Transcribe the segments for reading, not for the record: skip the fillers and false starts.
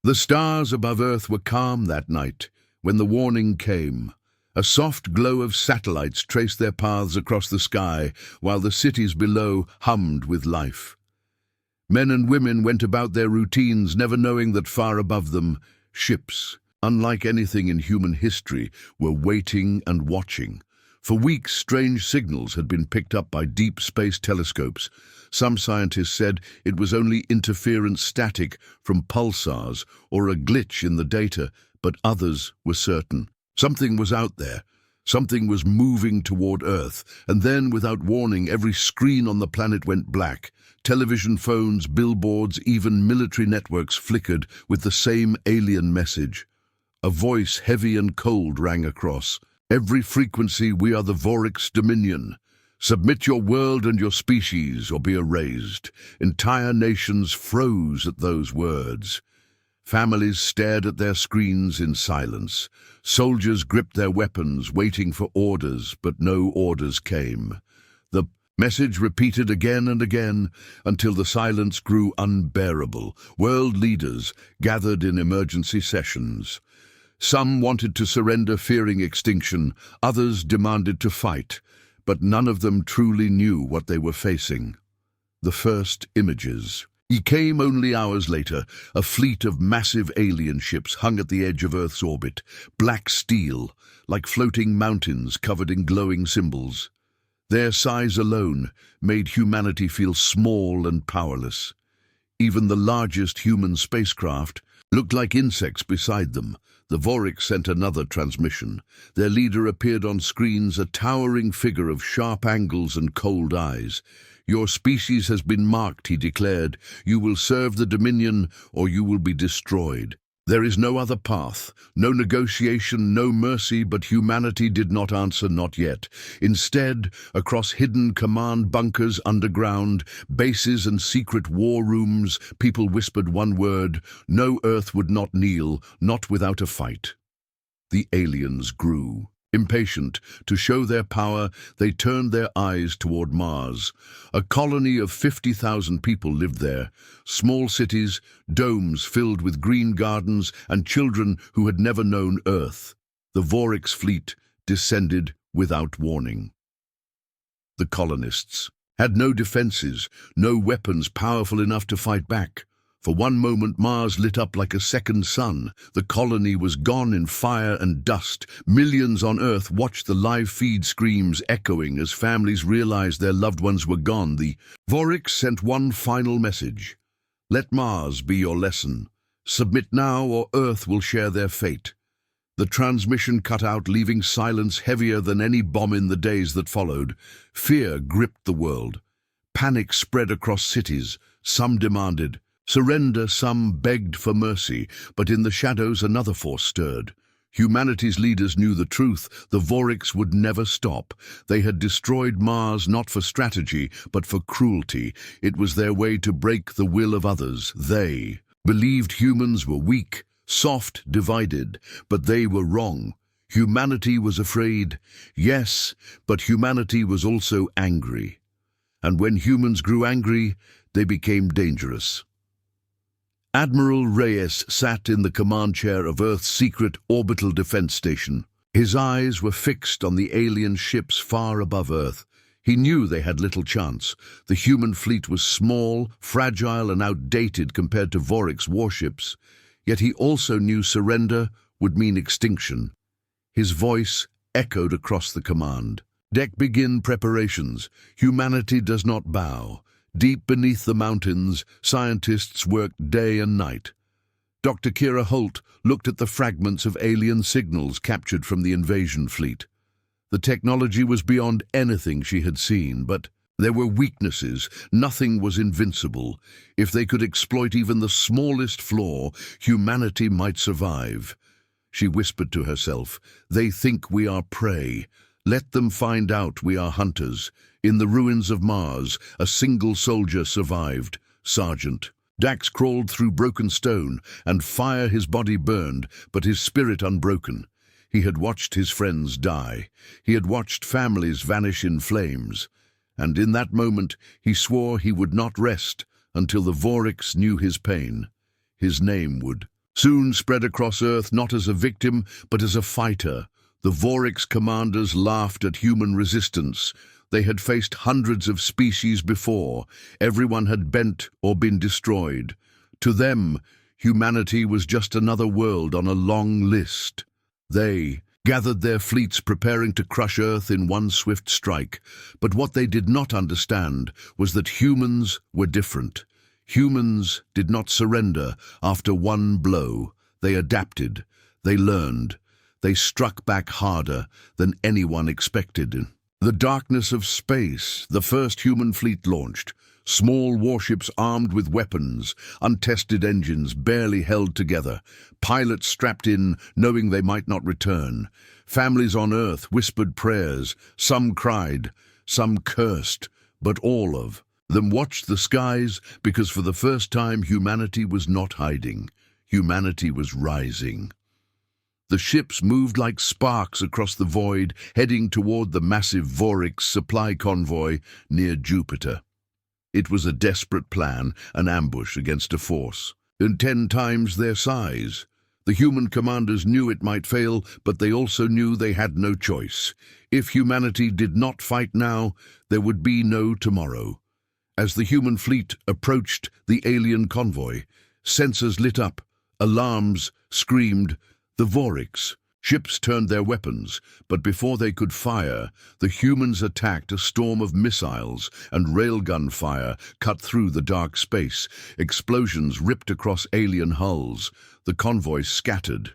The stars above Earth were calm that night when the warning came. A soft glow of satellites traced their paths across the sky, while the cities below hummed with life. Men and women went about their routines, never knowing that far above them, ships, unlike anything in human history, were waiting and watching. For weeks, strange signals had been picked up by deep space telescopes. Some scientists said it was only interference static from pulsars or a glitch in the data, but others were certain. Something was out there. Something was moving toward Earth. And then, without warning, every screen on the planet went black. Television, phones, billboards, even military networks flickered with the same alien message. A voice heavy and cold rang across. Every frequency, we are the Voryx Dominion. Submit your world and your species or be erased. Entire nations froze at those words. Families stared at their screens in silence. Soldiers gripped their weapons, waiting for orders, but no orders came. The message repeated again and again until the silence grew unbearable. World leaders gathered in emergency sessions. Some wanted to surrender, fearing extinction. Others demanded to fight, but none of them truly knew what they were facing. The first images. He came only hours later. A fleet of massive alien ships hung at the edge of Earth's orbit, black steel, like floating mountains covered in glowing symbols. Their size alone made humanity feel small and powerless. Even the largest human spacecraft looked like insects beside them. The Voryx sent another transmission. Their leader appeared on screens, a towering figure of sharp angles and cold eyes. Your species has been marked, he declared. You will serve the Dominion or you will be destroyed. There is no other path, no negotiation, no mercy, but humanity did not answer, not yet. Instead, across hidden command bunkers underground, bases and secret war rooms, people whispered one word: no, Earth would not kneel, not without a fight. The aliens grew. Impatient to show their power, they turned their eyes toward Mars. A colony of 50,000 people lived there. Small cities, domes filled with green gardens, and children who had never known Earth. The Voryx fleet descended without warning. The colonists had no defenses, no weapons powerful enough to fight back. For one moment, Mars lit up like a second sun. The colony was gone in fire and dust. Millions on Earth watched the live feed screams echoing as families realized their loved ones were gone. The Voryx sent one final message. Let Mars be your lesson. Submit now or Earth will share their fate. The transmission cut out, leaving silence heavier than any bomb in the days that followed. Fear gripped the world. Panic spread across cities. Some demanded surrender, some begged for mercy, but in the shadows another force stirred. Humanity's leaders knew the truth. The Voryx would never stop. They had destroyed Mars not for strategy, but for cruelty. It was their way to break the will of others. They believed humans were weak, soft, divided, but they were wrong. Humanity was afraid, yes, but humanity was also angry. And when humans grew angry, they became dangerous. Admiral Reyes sat in the command chair of Earth's secret orbital defense station. His eyes were fixed on the alien ships far above Earth. He knew they had little chance. The human fleet was small, fragile, and outdated compared to Voryx warships. Yet he also knew surrender would mean extinction. His voice echoed across the command. Deck begin preparations. Humanity does not bow. Deep beneath the mountains, scientists worked day and night. Dr. Kira Holt looked at the fragments of alien signals captured from the invasion fleet. The technology was beyond anything she had seen, but there were weaknesses. Nothing was invincible. If they could exploit even the smallest flaw, humanity might survive. She whispered to herself, "They think we are prey. Let them find out we are hunters." In the ruins of Mars, a single soldier survived, Sergeant. Dax crawled through broken stone, and fire his body burned, but his spirit unbroken. He had watched his friends die. He had watched families vanish in flames. And in that moment, he swore he would not rest until the Voryx knew his pain. His name would soon spread across Earth not as a victim, but as a fighter. The Voryx commanders laughed at human resistance. They had faced hundreds of species before. Everyone had bent or been destroyed. To them, humanity was just another world on a long list. They gathered their fleets preparing to crush Earth in one swift strike. But what they did not understand was that humans were different. Humans did not surrender after one blow. They adapted. They learned. They struck back harder than anyone expected. The darkness of space, the first human fleet launched. Small warships armed with weapons, untested engines barely held together, pilots strapped in knowing they might not return. Families on Earth whispered prayers, some cried, some cursed, but all of them watched the skies because for the first time humanity was not hiding. Humanity was rising. The ships moved like sparks across the void, heading toward the massive Voryx supply convoy near Jupiter. It was a desperate plan, an ambush against a force, 10 times their size. The human commanders knew it might fail, but they also knew they had no choice. If humanity did not fight now, there would be no tomorrow. As the human fleet approached the alien convoy, sensors lit up, alarms screamed, the Voryx. Ships turned their weapons, but before they could fire, the humans attacked. A storm of missiles and railgun fire cut through the dark space. Explosions ripped across alien hulls. The convoy scattered.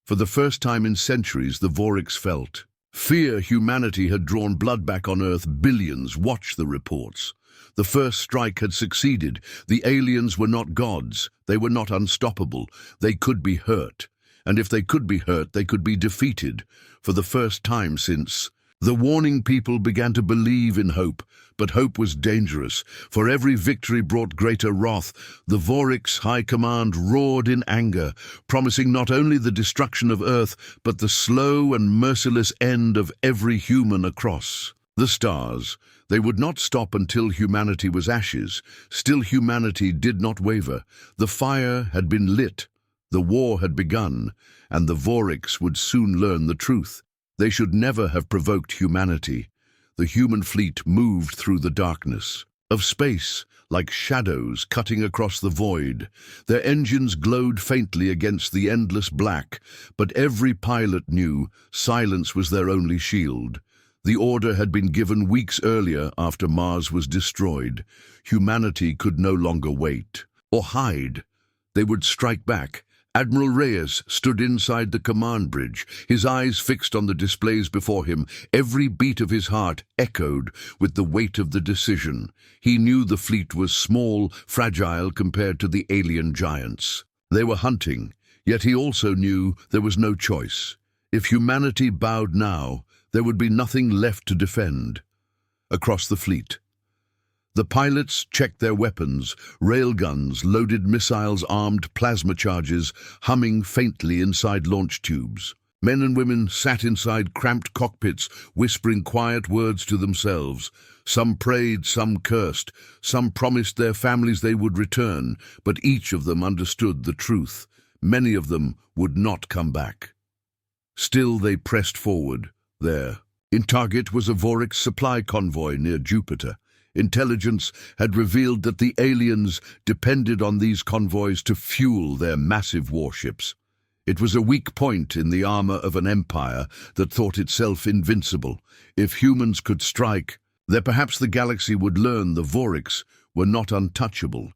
For the first time in centuries, the Voryx felt fear. Humanity had drawn blood back on Earth. Billions watched the reports. The first strike had succeeded. The aliens were not gods. They were not unstoppable. They could be hurt. And if they could be hurt, they could be defeated. For the first time since, the warning people began to believe in hope. But hope was dangerous, for every victory brought greater wrath. The Voryx High Command roared in anger, promising not only the destruction of Earth, but the slow and merciless end of every human across the stars. They would not stop until humanity was ashes. Still, humanity did not waver. The fire had been lit. The war had begun, and the Voryx would soon learn the truth. They should never have provoked humanity. The human fleet moved through the darkness of space, like shadows cutting across the void. Their engines glowed faintly against the endless black, but every pilot knew silence was their only shield. The order had been given weeks earlier after Mars was destroyed. Humanity could no longer wait or hide. They would strike back. Admiral Reyes stood inside the command bridge, his eyes fixed on the displays before him. Every beat of his heart echoed with the weight of the decision. He knew the fleet was small, fragile compared to the alien giants. They were hunting, yet he also knew there was no choice. If humanity bowed now, there would be nothing left to defend. Across the fleet, the pilots checked their weapons, railguns, loaded missiles, armed plasma charges, humming faintly inside launch tubes. Men and women sat inside cramped cockpits, whispering quiet words to themselves. Some prayed, some cursed, some promised their families they would return, but each of them understood the truth. Many of them would not come back. Still they pressed forward. There, in target, was a Voryx supply convoy near Jupiter. Intelligence had revealed that the aliens depended on these convoys to fuel their massive warships. It was a weak point in the armor of an empire that thought itself invincible. If humans could strike, then perhaps the galaxy would learn the Voryx were not untouchable.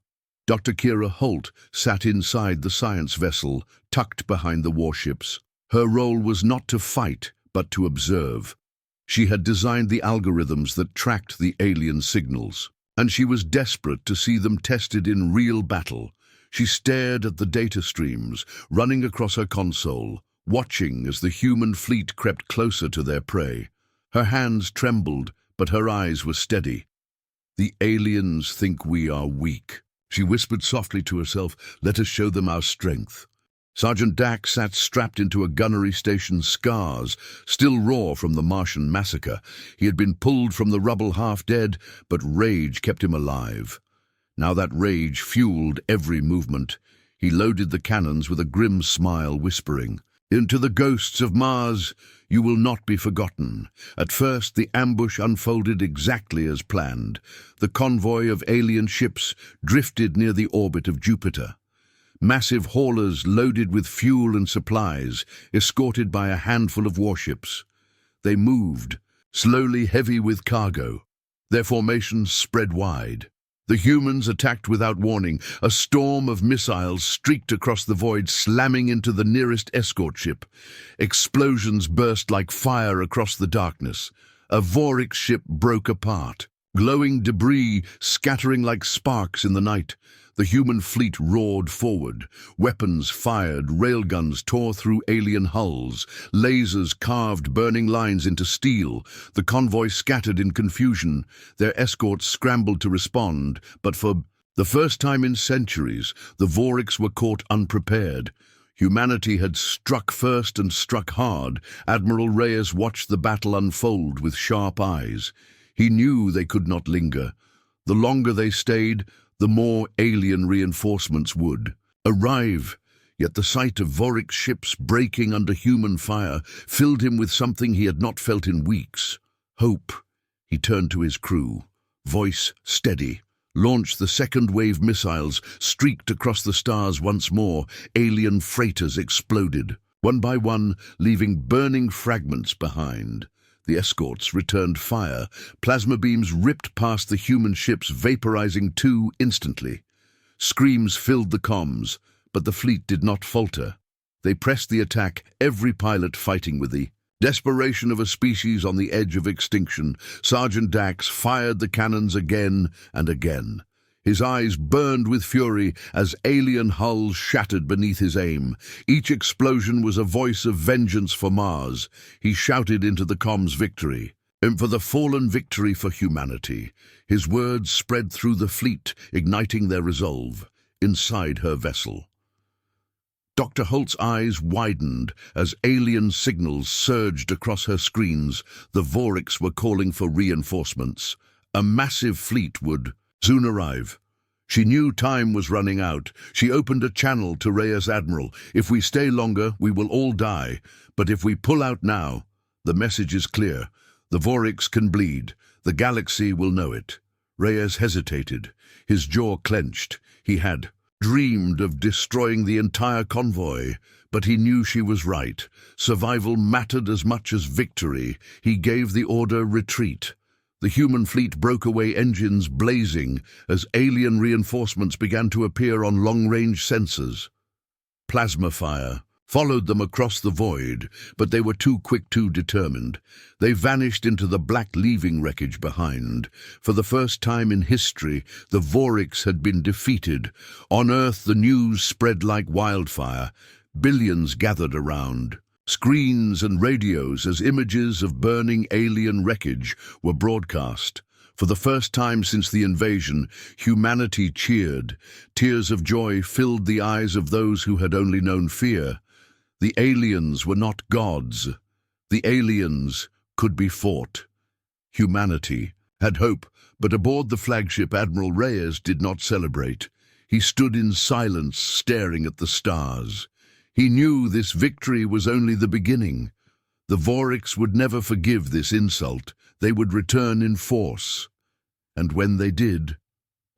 Dr. Kira Holt sat inside the science vessel, tucked behind the warships. Her role was not to fight, but to observe. She had designed the algorithms that tracked the alien signals, and she was desperate to see them tested in real battle. She stared at the data streams running across her console, watching as the human fleet crept closer to their prey. Her hands trembled, but her eyes were steady. "The aliens think we are weak," she whispered softly to herself. "Let us show them our strength." Sergeant Dak sat strapped into a gunnery station, scars still raw from the Martian massacre. He had been pulled from the rubble half dead, but rage kept him alive. Now that rage fueled every movement. He loaded the cannons with a grim smile, whispering, "Into the ghosts of Mars, you will not be forgotten." At first, the ambush unfolded exactly as planned. The convoy of alien ships drifted near the orbit of Jupiter. Massive haulers loaded with fuel and supplies, escorted by a handful of warships. They moved, slowly heavy with cargo. Their formations spread wide. The humans attacked without warning. A storm of missiles streaked across the void, slamming into the nearest escort ship. Explosions burst like fire across the darkness. A Vorix ship broke apart, glowing debris scattering like sparks in the night. The human fleet roared forward. Weapons fired, railguns tore through alien hulls. Lasers carved burning lines into steel. The convoy scattered in confusion. Their escorts scrambled to respond, but for the first time in centuries, the Vorix were caught unprepared. Humanity had struck first and struck hard. Admiral Reyes watched the battle unfold with sharp eyes. He knew they could not linger. The longer they stayed, the more alien reinforcements would arrive. Yet the sight of Vorix ships breaking under human fire filled him with something he had not felt in weeks. Hope. He turned to his crew, voice steady. Launched the second-wave missiles, streaked across the stars once more. Alien freighters exploded, one by one, leaving burning fragments behind. The escorts returned fire. Plasma beams ripped past the human ships, vaporizing two instantly. Screams filled the comms, but the fleet did not falter. They pressed the attack, every pilot fighting with the desperation of a species on the edge of extinction. Sergeant Dax fired the cannons again and again. His eyes burned with fury as alien hulls shattered beneath his aim. Each explosion was a voice of vengeance for Mars. He shouted into the comms victory, and for the fallen victory for humanity. His words spread through the fleet, igniting their resolve. Inside her vessel, Dr. Holt's eyes widened as alien signals surged across her screens. The Vorix were calling for reinforcements. A massive fleet would soon arrive. She knew time was running out. She opened a channel to Reyes' admiral. "If we stay longer, we will all die. But if we pull out now, the message is clear. The Vorix can bleed. The galaxy will know it." Reyes hesitated. His jaw clenched. He had dreamed of destroying the entire convoy, but he knew she was right. Survival mattered as much as victory. He gave the order, retreat. The human fleet broke away, engines blazing, as alien reinforcements began to appear on long-range sensors. Plasma fire followed them across the void, but they were too quick, too determined. They vanished into the black, leaving wreckage behind. For the first time in history, the Vorix had been defeated. On Earth, the news spread like wildfire. Billions gathered around screens and radios as images of burning alien wreckage were broadcast. For the first time since the invasion, humanity cheered. Tears of joy filled the eyes of those who had only known fear. The aliens were not gods. The aliens could be fought. Humanity had hope, but aboard the flagship, Admiral Reyes did not celebrate. He stood in silence, staring at the stars. He knew this victory was only the beginning. The Vorix would never forgive this insult. They would return in force. And when they did,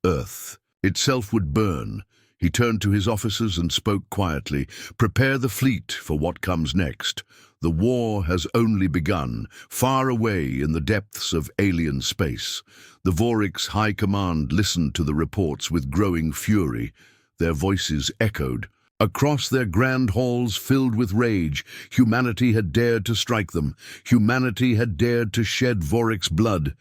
Earth itself would burn. He turned to his officers and spoke quietly. "Prepare the fleet for what comes next. The war has only begun, far away in the depths of alien space." The Vorix High Command listened to the reports with growing fury. Their voices echoed across their grand halls filled with rage. Humanity had dared to strike them. Humanity had dared to shed Vorix blood.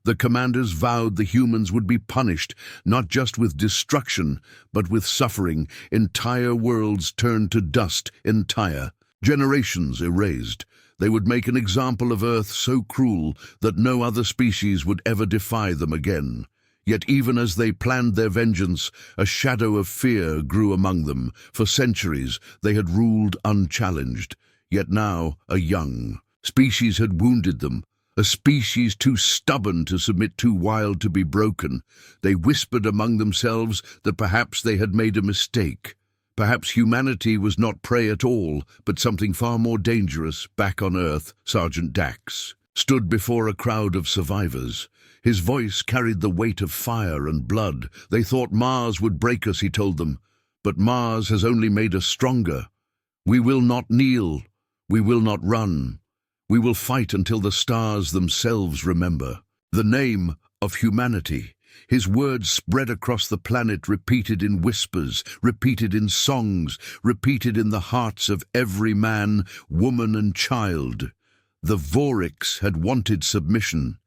The commanders vowed the humans would be punished, not just with destruction, but with suffering. Entire worlds turned to dust, entire generations erased. They would make an example of Earth so cruel that no other species would ever defy them again. Yet even as they planned their vengeance, a shadow of fear grew among them. For centuries they had ruled unchallenged. Yet now a young species had wounded them. A species too stubborn to submit, too wild to be broken. They whispered among themselves that perhaps they had made a mistake. Perhaps humanity was not prey at all, but something far more dangerous. Back on Earth, Sergeant Dax stood before a crowd of survivors. His voice carried the weight of fire and blood. They thought Mars would break us, he told them. But Mars has only made us stronger. We will not kneel. We will not run. We will fight until the stars themselves remember. The name of humanity. His words spread across the planet, repeated in whispers, repeated in songs, repeated in the hearts of every man, woman and child. The Vorics had wanted submission.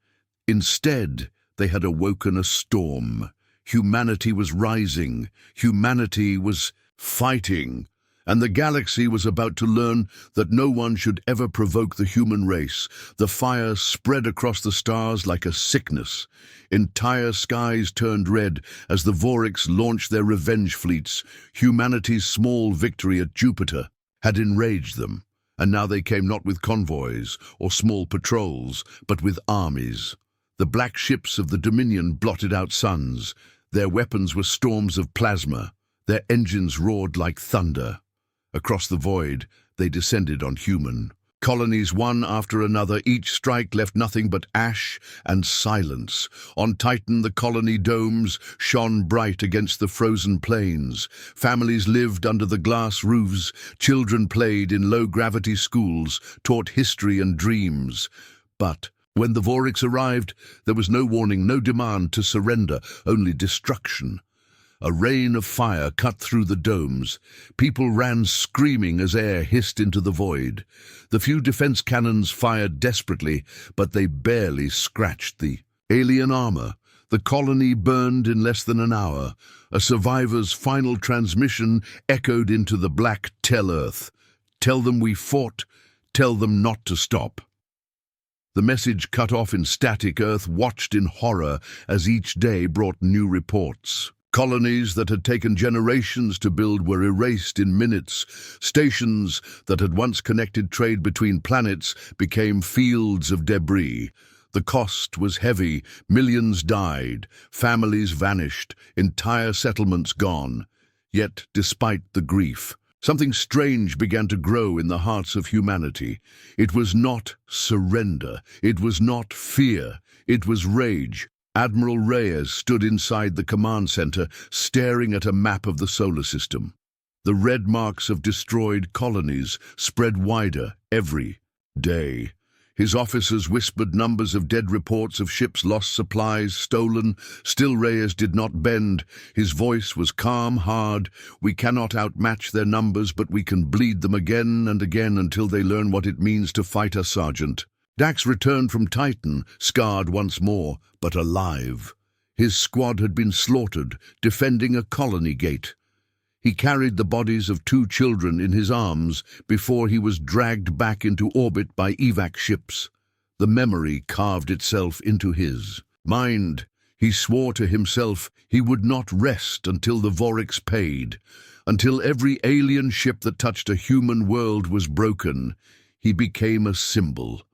Instead, they had awoken a storm. Humanity was rising. Humanity was fighting. And the galaxy was about to learn that no one should ever provoke the human race. The fire spread across the stars like a sickness. Entire skies turned red as the Vorics launched their revenge fleets. Humanity's small victory at Jupiter had enraged them, and now they came not with convoys or small patrols, but with armies. The black ships of the Dominion blotted out suns. Their weapons were storms of plasma. Their engines roared like thunder. Across the void, they descended on human colonies, one after another. Each strike left nothing but ash and silence. On Titan, the colony domes shone bright against the frozen plains. Families lived under the glass roofs. Children played in low-gravity schools, taught history and dreams. But when the Vorics arrived, there was no warning, no demand to surrender, only destruction. A rain of fire cut through the domes. People ran screaming as air hissed into the void. The few defense cannons fired desperately, but they barely scratched the alien armor. The colony burned in less than an hour. A survivor's final transmission echoed into the black "Tell Earth. Tell them we fought. Tell them not to stop." The message cut off in static. Earth watched in horror as each day brought new reports. Colonies that had taken generations to build were erased in minutes. Stations that had once connected trade between planets became fields of debris. The cost was heavy. Millions died. Families vanished. Entire settlements gone. Yet, despite the grief, something strange began to grow in the hearts of humanity. It was not surrender. It was not fear. It was rage. Admiral Reyes stood inside the command center, staring at a map of the solar system. The red marks of destroyed colonies spread wider every day. His officers whispered numbers of dead, reports of ships lost, supplies stolen. Still Reyes did not bend. His voice was calm, hard. "We cannot outmatch their numbers, but we can bleed them again and again until they learn what it means to fight us, Sergeant." Dax returned from Titan, scarred once more, but alive. His squad had been slaughtered, defending a colony gate. He carried the bodies of 2 children in his arms before he was dragged back into orbit by evac ships. The memory carved itself into his mind. He swore to himself he would not rest until the Vorics paid, until every alien ship that touched a human world was broken. He became a symbol.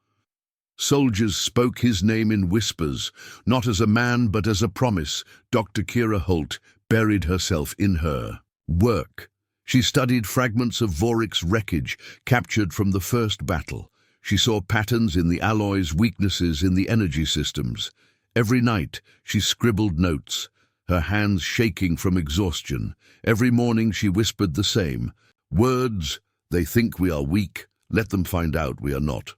Soldiers spoke his name in whispers, not as a man but as a promise. Dr. Kira Holt buried herself in her work. She studied fragments of Vorics wreckage captured from the first battle. She saw patterns in the alloys, weaknesses in the energy systems. Every night she scribbled notes, her hands shaking from exhaustion. Every morning she whispered the same words: "They think we are weak. Let them find out we are not."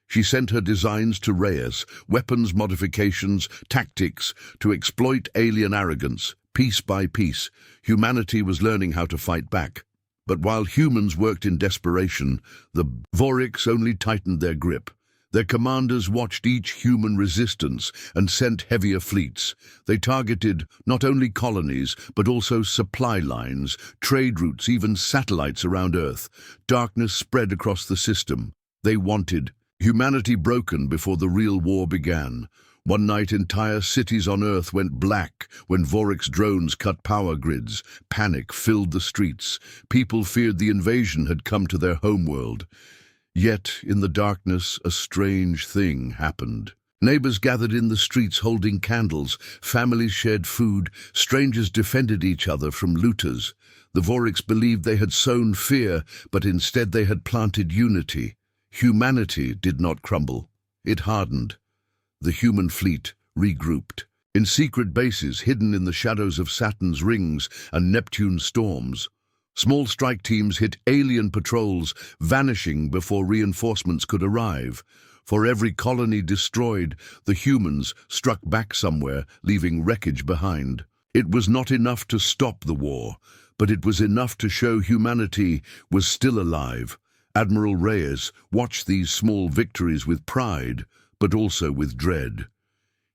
She sent her designs to Reyes, weapons modifications, tactics, to exploit alien arrogance. Piece by piece, humanity was learning how to fight back. But while humans worked in desperation, the Vorics only tightened their grip. Their commanders watched each human resistance and sent heavier fleets. They targeted not only colonies, but also supply lines, trade routes, even satellites around Earth. Darkness spread across the system. They wanted humanity broken before the real war began. One night, entire cities on Earth went black when Vorics drones cut power grids. Panic filled the streets. People feared the invasion had come to their homeworld. Yet, in the darkness, a strange thing happened. Neighbors gathered in the streets holding candles, families shared food, strangers defended each other from looters. The Voriks believed they had sown fear, but instead they had planted unity. Humanity did not crumble. It hardened. The human fleet regrouped. In secret bases hidden in the shadows of Saturn's rings and Neptune's storms, small strike teams hit alien patrols, vanishing before reinforcements could arrive. For every colony destroyed, the humans struck back somewhere, leaving wreckage behind. It was not enough to stop the war, but it was enough to show humanity was still alive. Admiral Reyes watched these small victories with pride, but also with dread.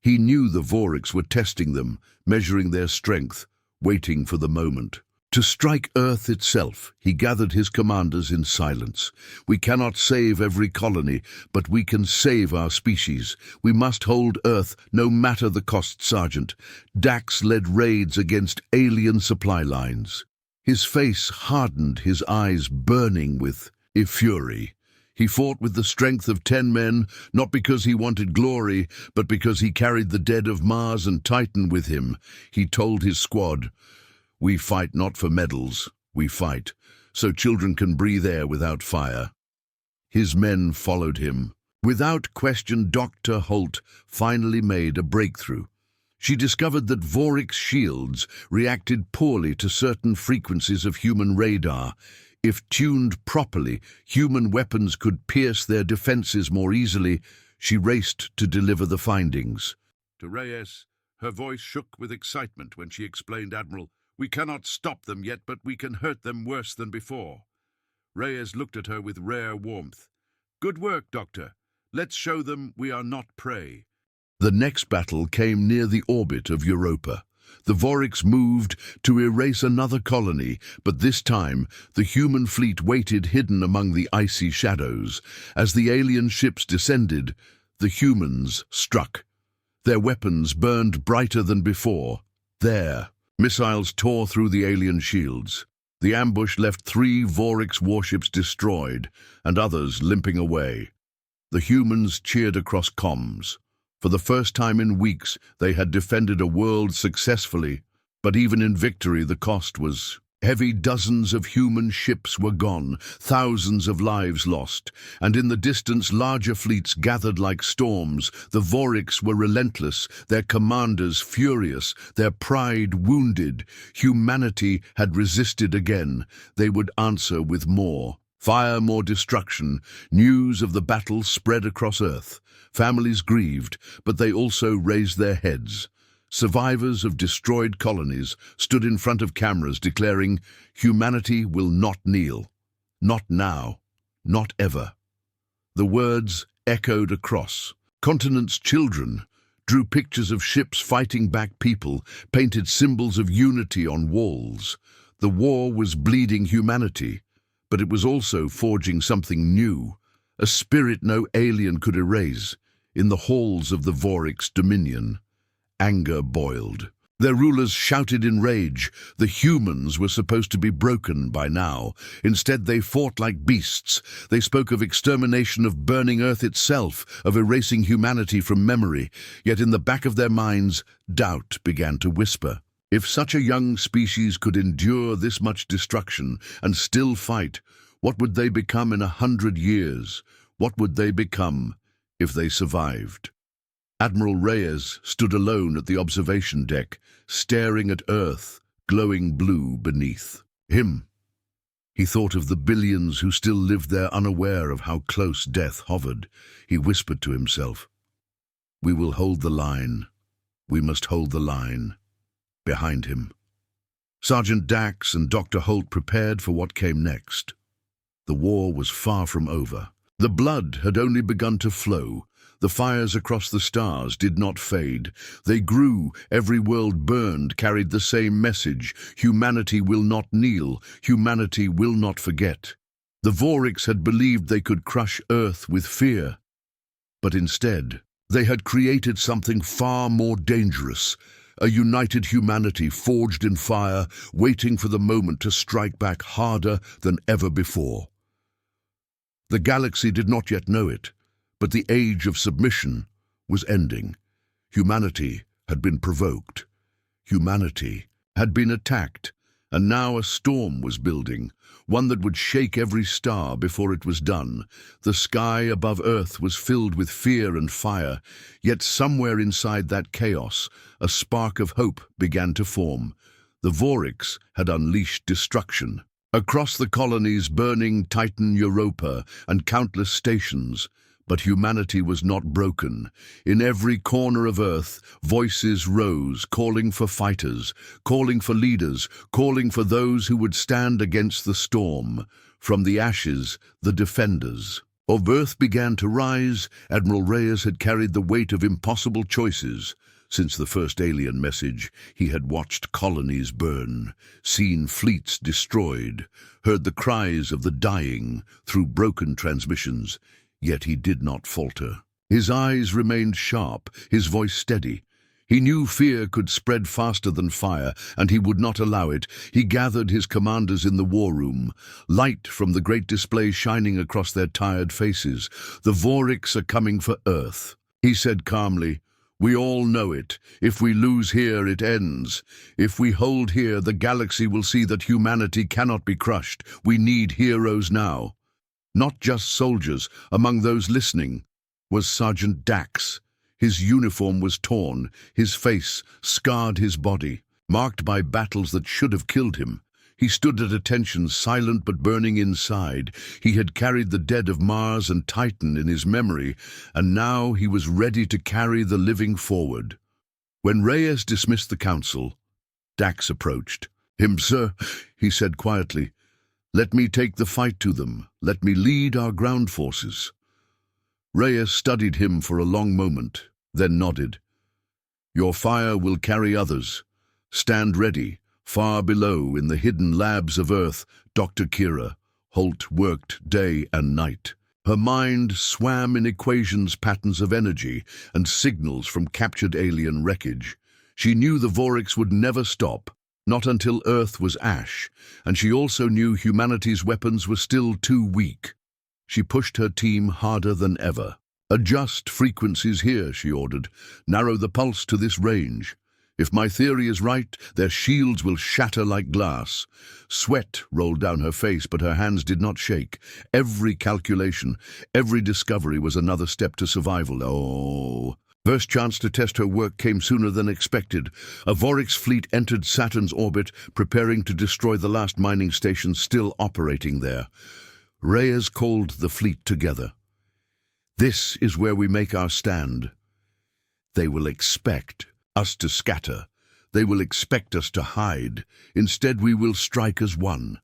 He knew the Voriks were testing them, measuring their strength, waiting for the moment. To strike Earth itself, he gathered his commanders in silence. We cannot save every colony, but we can save our species. We must hold Earth, no matter the cost, Sergeant. Dax led raids against alien supply lines. His face hardened, his eyes burning with fury. He fought with the strength of 10 men, not because he wanted glory, but because he carried the dead of Mars and Titan with him. He told his squad, "We fight not for medals, we fight, so children can breathe air without fire." His men followed him. Without question, Dr. Holt finally made a breakthrough. She discovered that Vorik shields reacted poorly to certain frequencies of human radar. If tuned properly, human weapons could pierce their defenses more easily. She raced to deliver the findings. To Reyes, her voice shook with excitement when she explained, "Admiral, we cannot stop them yet, but we can hurt them worse than before." Reyes looked at her with rare warmth. "Good work, Doctor. Let's show them we are not prey." The next battle came near the orbit of Europa. The Voriks moved to erase another colony, but this time the human fleet waited hidden among the icy shadows. As the alien ships descended, the humans struck. Their weapons burned brighter than before. There, missiles tore through the alien shields. The ambush left 3 Voriks warships destroyed, and others limping away. The humans cheered across comms. For the first time in weeks, they had defended a world successfully, but even in victory the cost was heavy. Dozens of human ships were gone, thousands of lives lost, and in the distance larger fleets gathered like storms. The Voriks were relentless, their commanders furious, their pride wounded. Humanity had resisted again. They would answer with more fire, more destruction. News of the battle spread across Earth. Families grieved, but they also raised their heads. Survivors of destroyed colonies stood in front of cameras declaring, "Humanity will not kneel. Not now. Not ever." The words echoed across. Continents' children drew pictures of ships fighting back people, painted symbols of unity on walls. The war was bleeding humanity, but it was also forging something new, a spirit no alien could erase. In the halls of the Voriks' dominion, anger boiled. Their rulers shouted in rage. The humans were supposed to be broken by now. Instead, they fought like beasts. They spoke of extermination, of burning Earth itself, of erasing humanity from memory. Yet in the back of their minds, doubt began to whisper. If such a young species could endure this much destruction and still fight, what would they become in 100 years? What would they become if they survived? Admiral Reyes stood alone at the observation deck, staring at Earth, glowing blue beneath him. He thought of the billions who still lived there, unaware of how close death hovered. He whispered to himself, "We will hold the line. We must hold the line." Behind him, Sergeant Dax and Dr. Holt prepared for what came next. The war was far from over. The blood had only begun to flow. The fires across the stars did not fade. They grew. Every world burned carried the same message. Humanity will not kneel. Humanity will not forget. The Voriks had believed they could crush Earth with fear. But instead, they had created something far more dangerous. A united humanity forged in fire, waiting for the moment to strike back harder than ever before. The galaxy did not yet know it, but the age of submission was ending. Humanity had been provoked. Humanity had been attacked, and now a storm was building, one that would shake every star before it was done. The sky above Earth was filled with fear and fire, yet somewhere inside that chaos, a spark of hope began to form. The Voryx had unleashed destruction. Across the colonies burning Titan Europa and countless stations, but humanity was not broken. In every corner of Earth, voices rose, calling for fighters, calling for leaders, calling for those who would stand against the storm. From the ashes, the defenders of Earth began to rise. Admiral Reyes had carried the weight of impossible choices. Since the first alien message, he had watched colonies burn, seen fleets destroyed, heard the cries of the dying through broken transmissions. Yet he did not falter. His eyes remained sharp, his voice steady. He knew fear could spread faster than fire, and he would not allow it. He gathered his commanders in the war room, light from the great display shining across their tired faces. The Voryx are coming for Earth, he said calmly. We all know it. If we lose here, it ends. If we hold here, the galaxy will see that humanity cannot be crushed. We need heroes now. Not just soldiers. Among those listening was Sergeant Dax. His uniform was torn, his face scarred his body, marked by battles that should have killed him. He stood at attention, silent but burning inside. He had carried the dead of Mars and Titan in his memory, and now he was ready to carry the living forward. When Reyes dismissed the council, Dax approached. Sir, he said quietly. Let me take the fight to them. Let me lead our ground forces. Reyes studied him for a long moment, then nodded. Your fire will carry others. Stand ready. Far below, in the hidden labs of Earth, Dr. Kira Holt worked day and night. Her mind swam in equations, patterns of energy, and signals from captured alien wreckage. She knew the Voryx would never stop. Not until Earth was ash, and she also knew humanity's weapons were still too weak. She pushed her team harder than ever. Adjust frequencies here, she ordered. Narrow the pulse to this range. If my theory is right, their shields will shatter like glass. Sweat rolled down her face, but her hands did not shake. Every calculation, every discovery was another step to survival. Oh. First chance to test her work came sooner than expected. A Voryx fleet entered Saturn's orbit, preparing to destroy the last mining stations still operating there. Reyes called the fleet together. This is where we make our stand. They will expect us to scatter. They will expect us to hide. Instead, we will strike as one.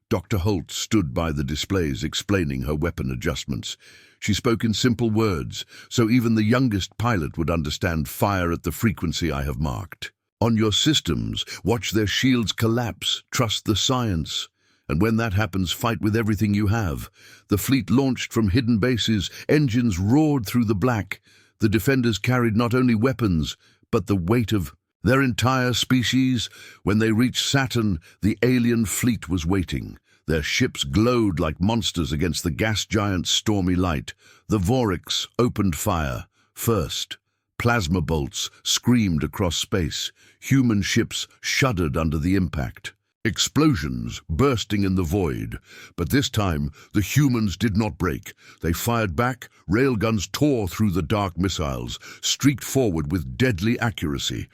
Dr. Holt stood by the displays, explaining her weapon adjustments. She spoke in simple words, so even the youngest pilot would understand. Fire at the frequency I have marked. On your systems, watch their shields collapse. Trust the science. And when that happens, fight with everything you have. The fleet launched from hidden bases. Engines roared through the black. The defenders carried not only weapons, but the weight of their entire species. When they reached Saturn, the alien fleet was waiting. Their ships glowed like monsters against the gas giant's stormy light. The Voryx opened fire. First, plasma bolts screamed across space. Human ships shuddered under the impact. Explosions bursting in the void. But this time, the humans did not break. They fired back. Railguns tore through the dark missiles, streaked forward with deadly accuracy.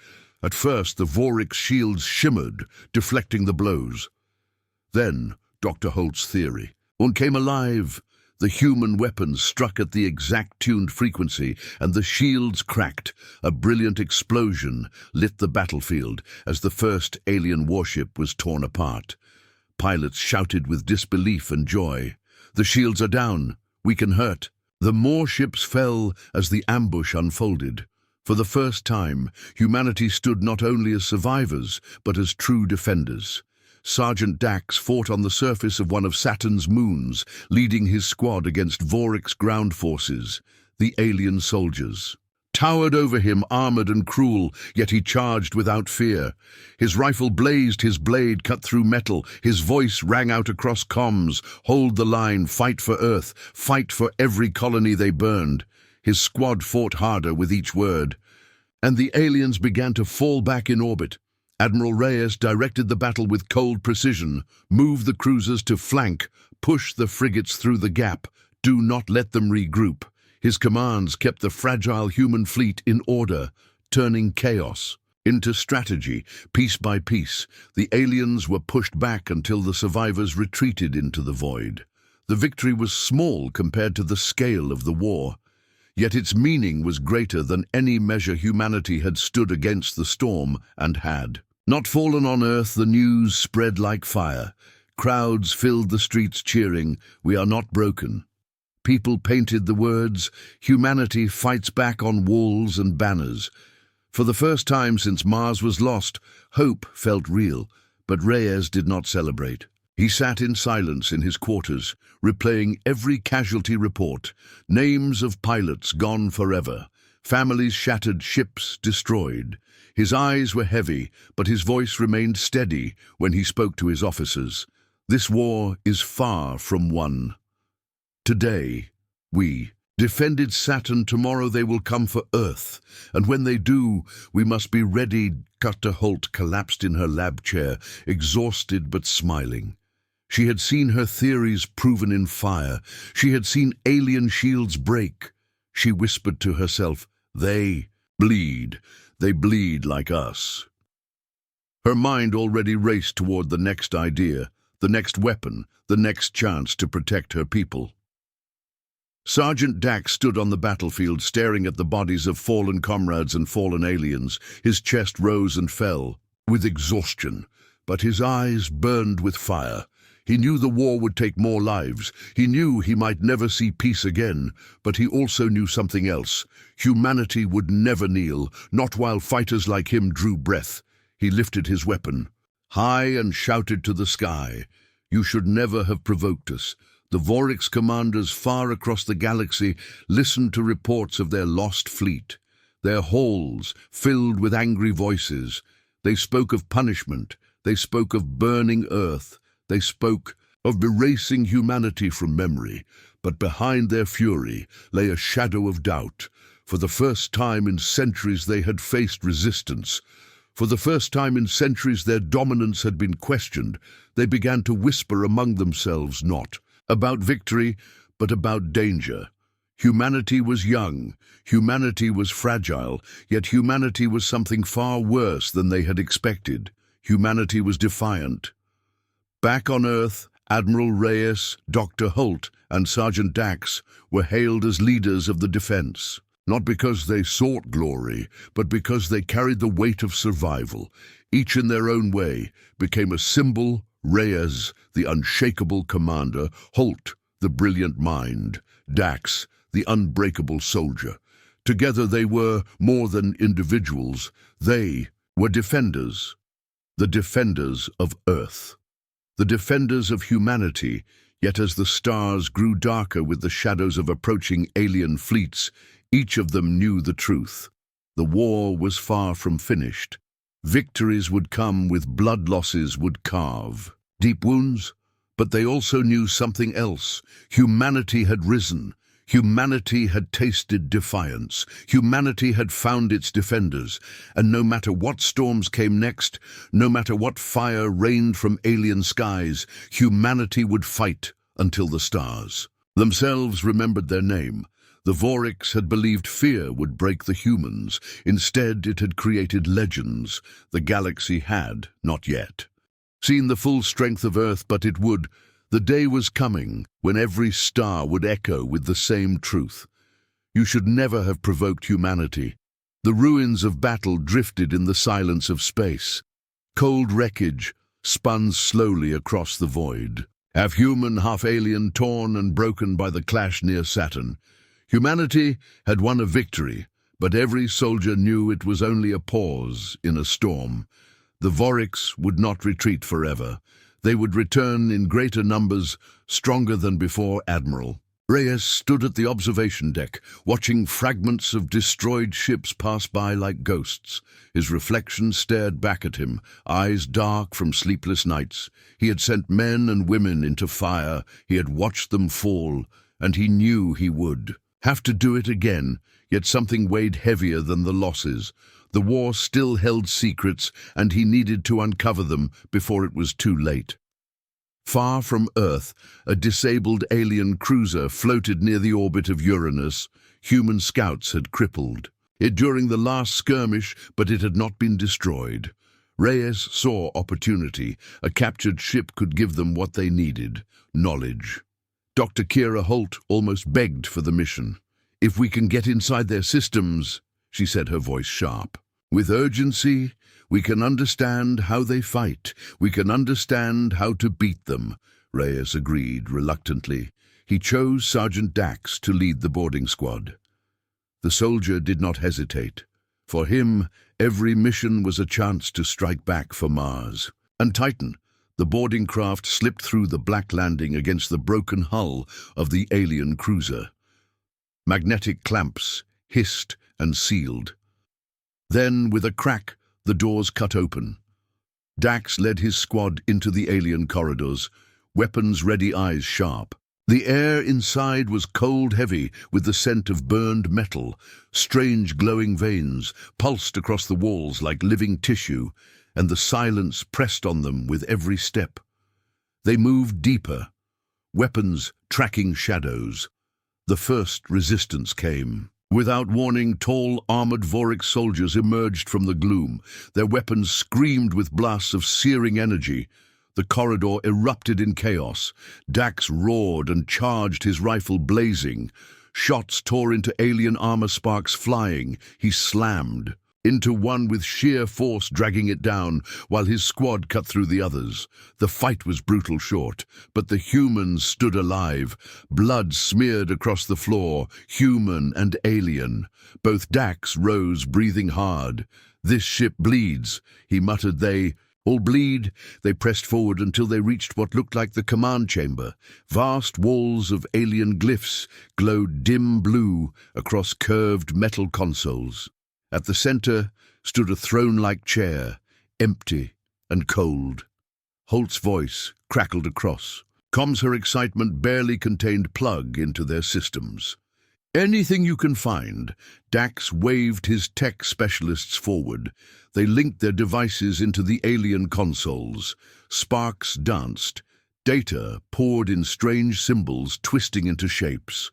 At first, the Voryx shields shimmered, deflecting the blows. Then, Dr. Holt's theory came alive. The human weapons struck at the exact tuned frequency, and the shields cracked. A brilliant explosion lit the battlefield as the first alien warship was torn apart. Pilots shouted with disbelief and joy. The shields are down. We can hurt. The more ships fell as the ambush unfolded. For the first time, humanity stood not only as survivors, but as true defenders. Sergeant Dax fought on the surface of one of Saturn's moons, leading his squad against Voryx ground forces. The alien soldiers towered over him, armored and cruel, yet he charged without fear. His rifle blazed, his blade cut through metal, his voice rang out across comms. Hold the line, fight for Earth, fight for every colony they burned. His squad fought harder with each word, and the aliens began to fall back in orbit. Admiral Reyes directed the battle with cold precision. Move the cruisers to flank, push the frigates through the gap, do not let them regroup. His commands kept the fragile human fleet in order, turning chaos into strategy. Piece by piece, the aliens were pushed back until the survivors retreated into the void. The victory was small compared to the scale of the war, yet its meaning was greater than any measure humanity had stood against the storm and had. Not fallen on Earth, the news spread like fire. Crowds filled the streets cheering, "We are not broken." People painted the words, "Humanity fights back," on walls and banners. For the first time since Mars was lost, hope felt real, but Reyes did not celebrate. He sat in silence in his quarters, replaying every casualty report, names of pilots gone forever, families shattered, ships destroyed. His eyes were heavy, but his voice remained steady when he spoke to his officers. This war is far from won. Today, we defended Saturn. Tomorrow they will come for Earth, and when they do, we must be ready. Dr. Holt collapsed in her lab chair, exhausted but smiling. She had seen her theories proven in fire. She had seen alien shields break. She whispered to herself, "They bleed. They bleed like us." Her mind already raced toward the next idea, the next weapon, the next chance to protect her people. Sergeant Dax stood on the battlefield, staring at the bodies of fallen comrades and fallen aliens. His chest rose and fell with exhaustion, but his eyes burned with fire. He knew the war would take more lives. He knew he might never see peace again, but he also knew something else. Humanity would never kneel, not while fighters like him drew breath. He lifted his weapon high and shouted to the sky, "You should never have provoked us." The Vorix commanders far across the galaxy listened to reports of their lost fleet. Their halls filled with angry voices. They spoke of punishment. They spoke of burning Earth. They spoke of erasing humanity from memory. But behind their fury lay a shadow of doubt. For the first time in centuries they had faced resistance. For the first time in centuries their dominance had been questioned. They began to whisper among themselves, not about victory, but about danger. Humanity was young, humanity was fragile, yet humanity was something far worse than they had expected. Humanity was defiant. Back on Earth, Admiral Reyes, Dr. Holt, and Sergeant Dax were hailed as leaders of the defense, not because they sought glory, but because they carried the weight of survival. Each in their own way became a symbol. Reyes, the unshakable commander; Holt, the brilliant mind; Dax, the unbreakable soldier. Together they were more than individuals. They were defenders, the defenders of Earth, the defenders of humanity. Yet as the stars grew darker with the shadows of approaching alien fleets, each of them knew the truth. The war was far from finished. Victories would come, with blood losses would carve deep wounds, but they also knew something else. Humanity had risen. Humanity had tasted defiance. Humanity had found its defenders. And no matter what storms came next, no matter what fire rained from alien skies, humanity would fight until the stars themselves remembered their name. The Vorix had believed fear would break the humans. Instead, it had created legends. The galaxy had, not yet, seen the full strength of Earth, but it would. The day was coming when every star would echo with the same truth. You should never have provoked humanity. The ruins of battle drifted in the silence of space. Cold wreckage spun slowly across the void, half human, half alien, torn and broken by the clash near Saturn. Humanity had won a victory, but every soldier knew it was only a pause in a storm. The Vorix would not retreat forever. They would return in greater numbers, stronger than before. Admiral Reyes stood at the observation deck, watching fragments of destroyed ships pass by like ghosts. His reflection stared back at him, eyes dark from sleepless nights. He had sent men and women into fire. He had watched them fall, and he knew he would. Have to do it again, yet something weighed heavier than the losses. The war still held secrets, and he needed to uncover them before it was too late. Far from Earth, a disabled alien cruiser floated near the orbit of Uranus. Human scouts had crippled it during the last skirmish, but it had not been destroyed. Reyes saw opportunity. A captured ship could give them what they needed: knowledge. Dr. Kira Holt almost begged for the mission. "If we can get inside their systems," she said, her voice sharp. "With urgency, we can understand how they fight. We can understand how to beat them," Reyes agreed reluctantly. He chose Sergeant Dax to lead the boarding squad. The soldier did not hesitate. For him, every mission was a chance to strike back for Mars. And Titan, the boarding craft, slipped through the black landing against the broken hull of the alien cruiser. Magnetic clamps hissed and sealed. Then, with a crack, the doors cut open. Dax led his squad into the alien corridors, weapons ready, eyes sharp. The air inside was cold, heavy, with the scent of burned metal. Strange glowing veins pulsed across the walls like living tissue, and the silence pressed on them with every step. They moved deeper, weapons tracking shadows. The first resistance came. Without warning, tall, armored Vorik soldiers emerged from the gloom. Their weapons screamed with blasts of searing energy. The corridor erupted in chaos. Dax roared and charged, his rifle blazing. Shots tore into alien armor, sparks flying. He slammed into one with sheer force, dragging it down, while his squad cut through the others. The fight was brutal short, but the humans stood alive. Blood smeared across the floor, human and alien. Both Dax rose, breathing hard. "This ship bleeds," he muttered. "They all bleed." They pressed forward until they reached what looked like the command chamber. Vast walls of alien glyphs glowed dim blue across curved metal consoles. At the center stood a throne-like chair, empty and cold. Holt's voice crackled across. Comms her excitement barely contained plug into their systems. "Anything you can find." Dax waved his tech specialists forward. They linked their devices into the alien consoles. Sparks danced. Data poured in strange symbols, twisting into shapes.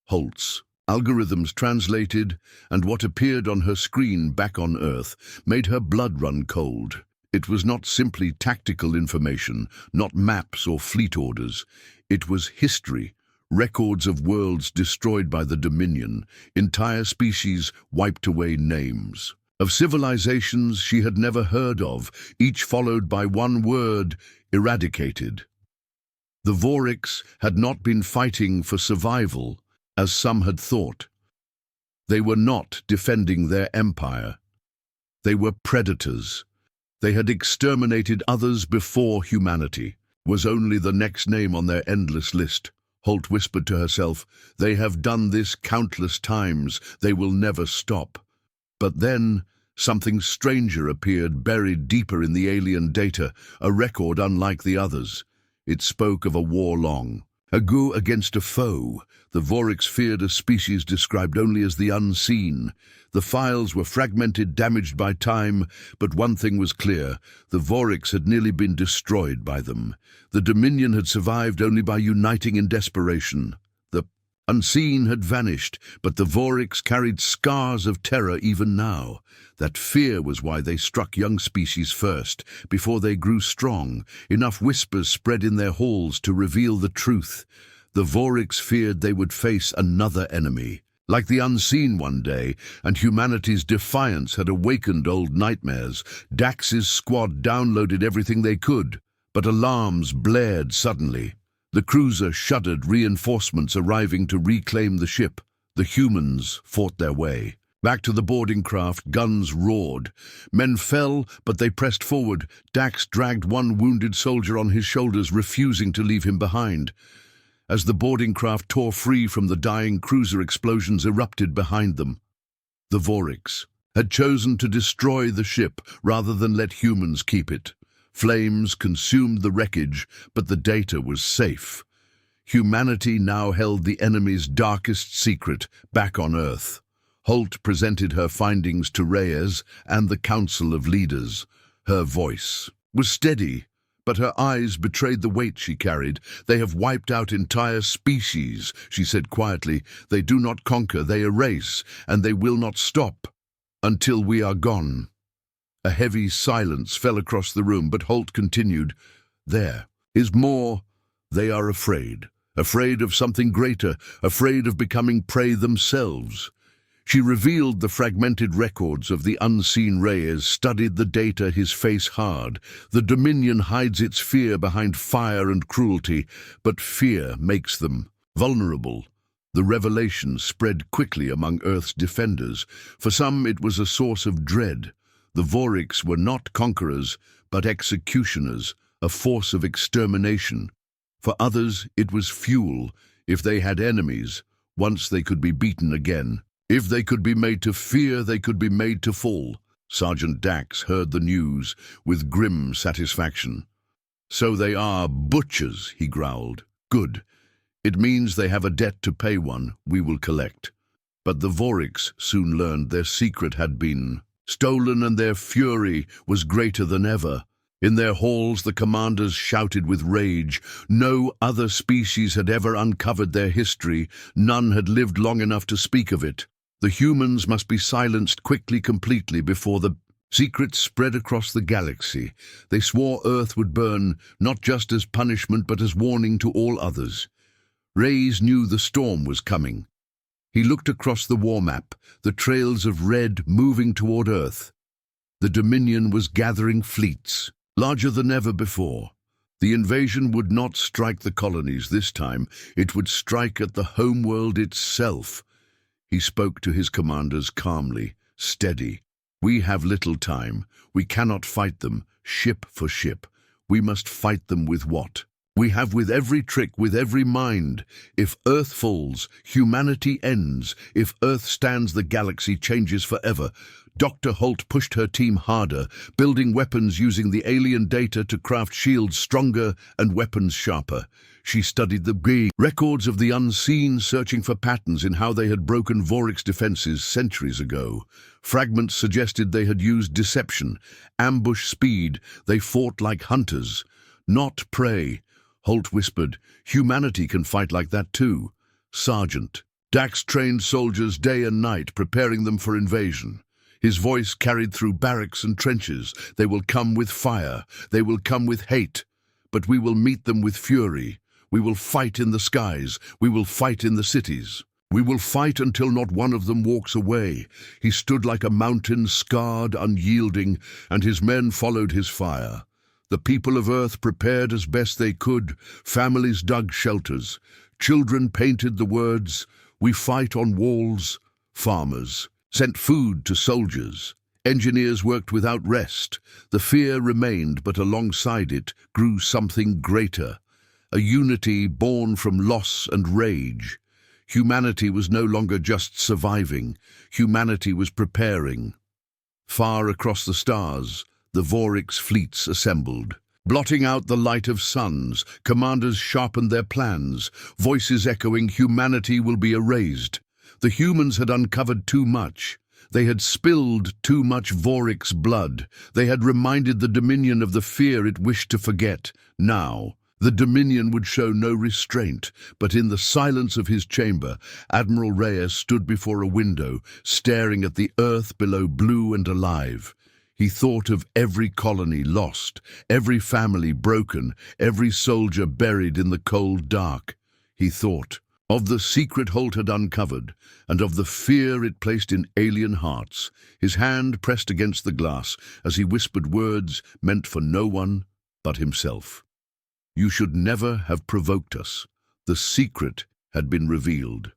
Holt's algorithms translated, and what appeared on her screen back on Earth made her blood run cold. It was not simply tactical information, not maps or fleet orders. It was history. Records of worlds destroyed by the Dominion, entire species wiped away, names of civilizations she had never heard of, each followed by one word: eradicated. The Voriks had not been fighting for survival, as some had thought. They were not defending their empire. They were predators. They had exterminated others before humanity was only the next name on their endless list. Holt whispered to herself, "They have done this countless times. They will never stop." But then something stranger appeared, buried deeper in the alien data, a record unlike the others. It spoke of a war long ago against a foe. The Voriks feared a species described only as the unseen. The files were fragmented, damaged by time, but one thing was clear: the Voriks had nearly been destroyed by them. The Dominion had survived only by uniting in desperation. The unseen had vanished, but the Voriks carried scars of terror even now. That fear was why they struck young species first, before they grew strong. Enough whispers spread in their halls to reveal the truth. The Voriks feared they would face another enemy, like the unseen one day, and humanity's defiance had awakened old nightmares. Dax's squad downloaded everything they could, but alarms blared suddenly. The cruiser shuddered, reinforcements arriving to reclaim the ship. The humans fought their way back to the boarding craft. Guns roared. Men fell, but they pressed forward. Dax dragged one wounded soldier on his shoulders, refusing to leave him behind. As the boarding craft tore free from the dying cruiser, explosions erupted behind them. The Voriks had chosen to destroy the ship rather than let humans keep it. Flames consumed the wreckage, but the data was safe. Humanity now held the enemy's darkest secret back on Earth. Holt presented her findings to Reyes and the Council of Leaders. Her voice was steady, but her eyes betrayed the weight she carried. "They have wiped out entire species," she said quietly. "They do not conquer, they erase, and they will not stop until we are gone." A heavy silence fell across the room, but Holt continued, "There is more. They are afraid. Afraid of something greater, afraid of becoming prey themselves." She revealed the fragmented records of the unseen Reyes, studied the data, his face hard. The Dominion hides its fear behind fire and cruelty, but fear makes them vulnerable. The revelation spread quickly among Earth's defenders. For some, it was a source of dread. The Voriks were not conquerors, but executioners, a force of extermination. For others, it was fuel. If they had enemies, once they could be beaten again. If they could be made to fear, they could be made to fall. Sergeant Dax heard the news with grim satisfaction. "So they are butchers," he growled. "Good. It means they have a debt to pay, one we will collect." But the Voriks soon learned their secret had been stolen, and their fury was greater than ever. In their halls, the commanders shouted with rage. No other species had ever uncovered their history. None had lived long enough to speak of it. The humans must be silenced quickly, completely, before the secret spread across the galaxy. They swore Earth would burn, not just as punishment, but as warning to all others. Reyes knew the storm was coming. He looked across the war map, the trails of red moving toward Earth. The Dominion was gathering fleets, larger than ever before. The invasion would not strike the colonies this time. It would strike at the homeworld itself. He spoke to his commanders calmly, steady. "We have little time. We cannot fight them, ship for ship. We must fight them with what we have, with every trick, with every mind. If Earth falls, humanity ends. If Earth stands, the galaxy changes forever." Dr. Holt pushed her team harder, building weapons using the alien data to craft shields stronger and weapons sharper. She studied the records of the unseen, searching for patterns in how they had broken Vorik's defenses centuries ago. Fragments suggested they had used deception, ambush speed. They fought like hunters, not prey. Holt whispered, "Humanity can fight like that too." Sergeant Dax trained soldiers day and night, preparing them for invasion. His voice carried through barracks and trenches. "They will come with fire. They will come with hate. But we will meet them with fury. We will fight in the skies. We will fight in the cities. We will fight until not one of them walks away." He stood like a mountain, scarred, unyielding, and his men followed his fire. The people of Earth prepared as best they could. Families dug shelters. Children painted the words, "We fight," on walls. Farmers sent food to soldiers. Engineers worked without rest. The fear remained, but alongside it grew something greater. A unity born from loss and rage. Humanity was no longer just surviving. Humanity was preparing. Far across the stars, the Voriks' fleets assembled. Blotting out the light of suns, commanders sharpened their plans, voices echoing, "Humanity will be erased." The humans had uncovered too much. They had spilled too much Voriks' blood. They had reminded the Dominion of the fear it wished to forget. Now, the Dominion would show no restraint, but in the silence of his chamber, Admiral Reyes stood before a window, staring at the Earth below, blue and alive. He thought of every colony lost, every family broken, every soldier buried in the cold dark. He thought of the secret Holt had uncovered, and of the fear it placed in alien hearts. His hand pressed against the glass as he whispered words meant for no one but himself. "You should never have provoked us." The secret had been revealed.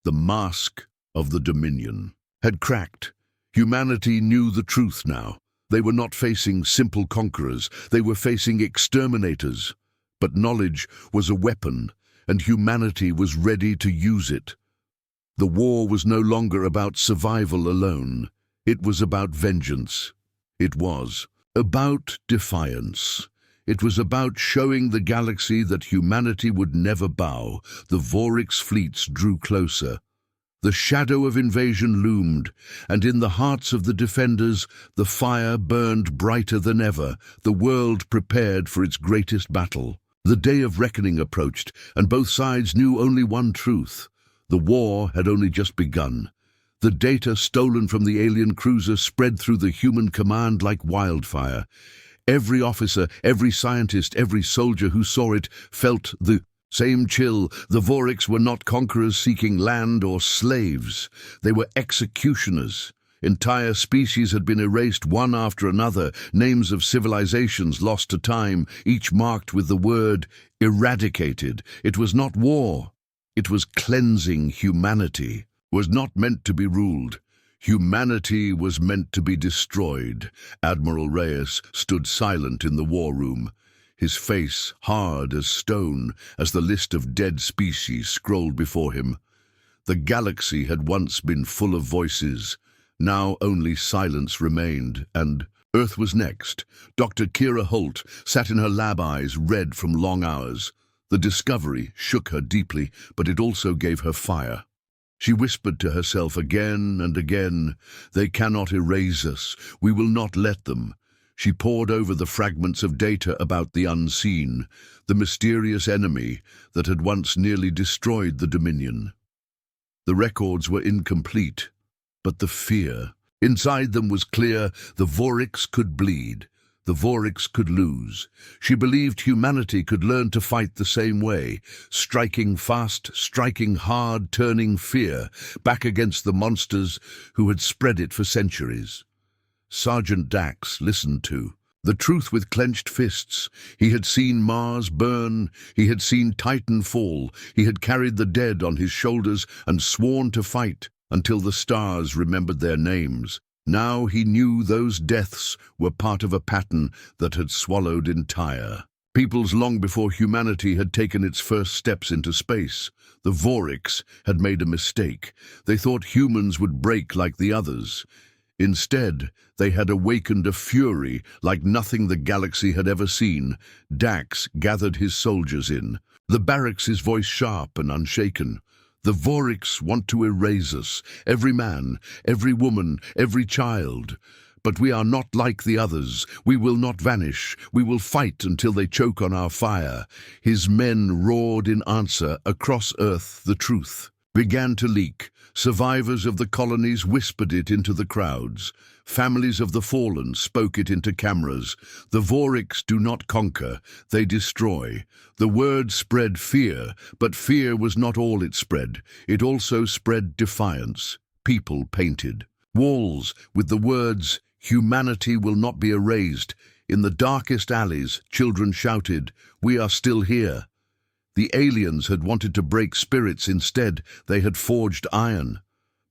The mask of the Dominion had cracked. Humanity knew the truth now. They were not facing simple conquerors. They were facing exterminators. But knowledge was a weapon, and humanity was ready to use it. The war was no longer about survival alone. It was about vengeance. It was about defiance. It was about showing the galaxy that humanity would never bow. The Vorix fleets drew closer. The shadow of invasion loomed, and in the hearts of the defenders, the fire burned brighter than ever, the world prepared for its greatest battle. The day of reckoning approached, and both sides knew only one truth. The war had only just begun. The data stolen from the alien cruiser spread through the human command like wildfire. Every officer, every scientist, every soldier who saw it felt the same chill. The Vorix were not conquerors seeking land or slaves. They were executioners. Entire species had been erased one after another, names of civilizations lost to time, each marked with the word eradicated. It was not war. It was cleansing. Humanity was not meant to be ruled. Humanity was meant to be destroyed. Admiral Reyes stood silent in the war room, his face hard as stone as the list of dead species scrolled before him. The galaxy had once been full of voices. Now only silence remained, and Earth was next. Dr. Kira Holt sat in her lab, eyes red from long hours. The discovery shook her deeply, but it also gave her fire. She whispered to herself again and again, "They cannot erase us. We will not let them." She pored over the fragments of data about the unseen, the mysterious enemy that had once nearly destroyed the Dominion. The records were incomplete, but the fear inside them was clear. The Vorix could bleed. The Vorix could lose. She believed humanity could learn to fight the same way, striking fast, striking hard, turning fear back against the monsters who had spread it for centuries. Sergeant Dax listened to the truth with clenched fists. He had seen Mars burn. He had seen Titan fall. He had carried the dead on his shoulders and sworn to fight until the stars remembered their names. Now he knew those deaths were part of a pattern that had swallowed entire peoples long before humanity had taken its first steps into space. The Vorix had made a mistake. They thought humans would break like the others. Instead, they had awakened a fury like nothing the galaxy had ever seen. Dax gathered his soldiers in, the barracks, his voice sharp and unshaken. The Vorix want to erase us, every man, every woman, every child. But we are not like the others. We will not vanish. We will fight until they choke on our fire. His men roared in answer. Across Earth, the truth began to leak. Survivors of the colonies whispered it into the crowds. Families of the fallen spoke it into cameras. The Vorix do not conquer, they destroy. The word spread fear, but fear was not all it spread. It also spread defiance. People painted walls with the words, "Humanity will not be erased." In the darkest alleys, children shouted, "We are still here." The aliens had wanted to break spirits. Instead, they had forged iron.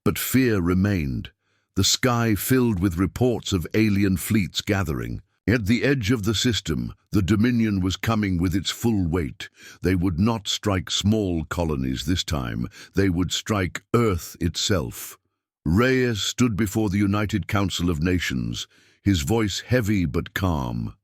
But fear remained. The sky filled with reports of alien fleets gathering. At the edge of the system, the Dominion was coming with its full weight. They would not strike small colonies this time. They would strike Earth itself. Reyes stood before the United Council of Nations, his voice heavy but calm.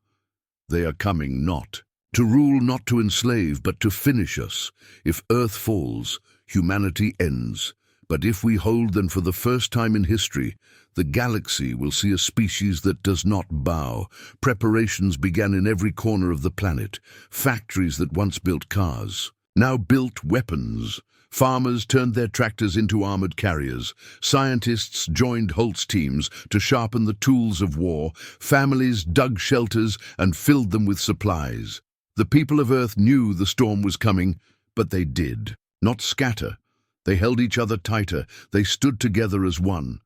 "They are coming not to rule, not to enslave, but to finish us. If Earth falls, humanity ends. But if we hold, then for the first time in history, the galaxy will see a species that does not bow." Preparations began in every corner of the planet. Factories that once built cars now built weapons. Farmers turned their tractors into armored carriers. Scientists joined Holt's teams to sharpen the tools of war. Families dug shelters and filled them with supplies. The people of Earth knew the storm was coming, but they did not scatter. They held each other tighter. They stood together as one.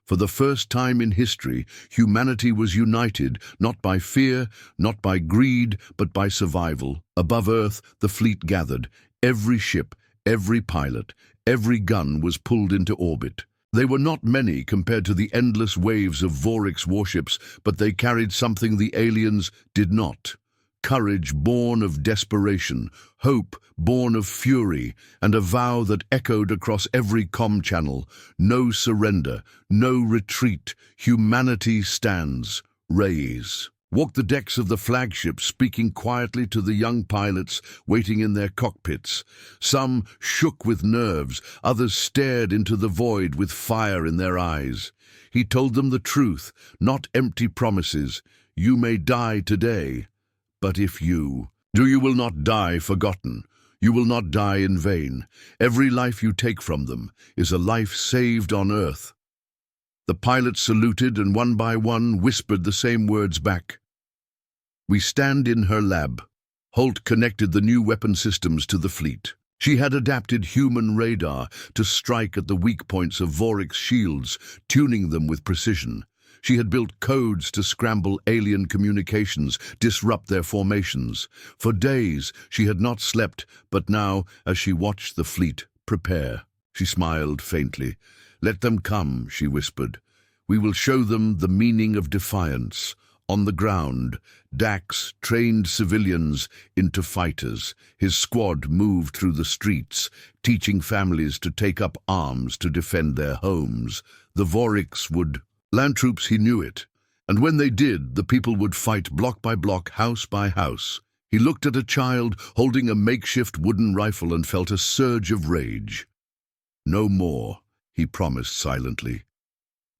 For the first time in history, humanity was united, not by fear, not by greed, but by survival. Above Earth, the fleet gathered. Every ship, every pilot, every gun was pulled into orbit. They were not many compared to the endless waves of Vorix warships, but they carried something the aliens did not. Courage born of desperation, hope born of fury, and a vow that echoed across every comm channel. No surrender, no retreat. Humanity stands. Reyes walked the decks of the flagship, speaking quietly to the young pilots waiting in their cockpits. Some shook with nerves, others stared into the void with fire in their eyes. He told them the truth, not empty promises. You may die today, but if you will not die forgotten. You will not die in vain. Every life you take from them is a life saved on Earth. The pilots saluted and one by one whispered the same words back. We stand in her lab. Holt connected the new weapon systems to the fleet. She had adapted human radar to strike at the weak points of Vorik's shields, tuning them with precision. She had built codes to scramble alien communications, disrupt their formations. For days she had not slept, but now, as she watched the fleet prepare, she smiled faintly. Let them come, she whispered. We will show them the meaning of defiance. On the ground, Dax trained civilians into fighters. His squad moved through the streets, teaching families to take up arms to defend their homes. The Voriks would land troops, he knew it. And when they did, the people would fight block by block, house by house. He looked at a child holding a makeshift wooden rifle and felt a surge of rage. No more, he promised silently.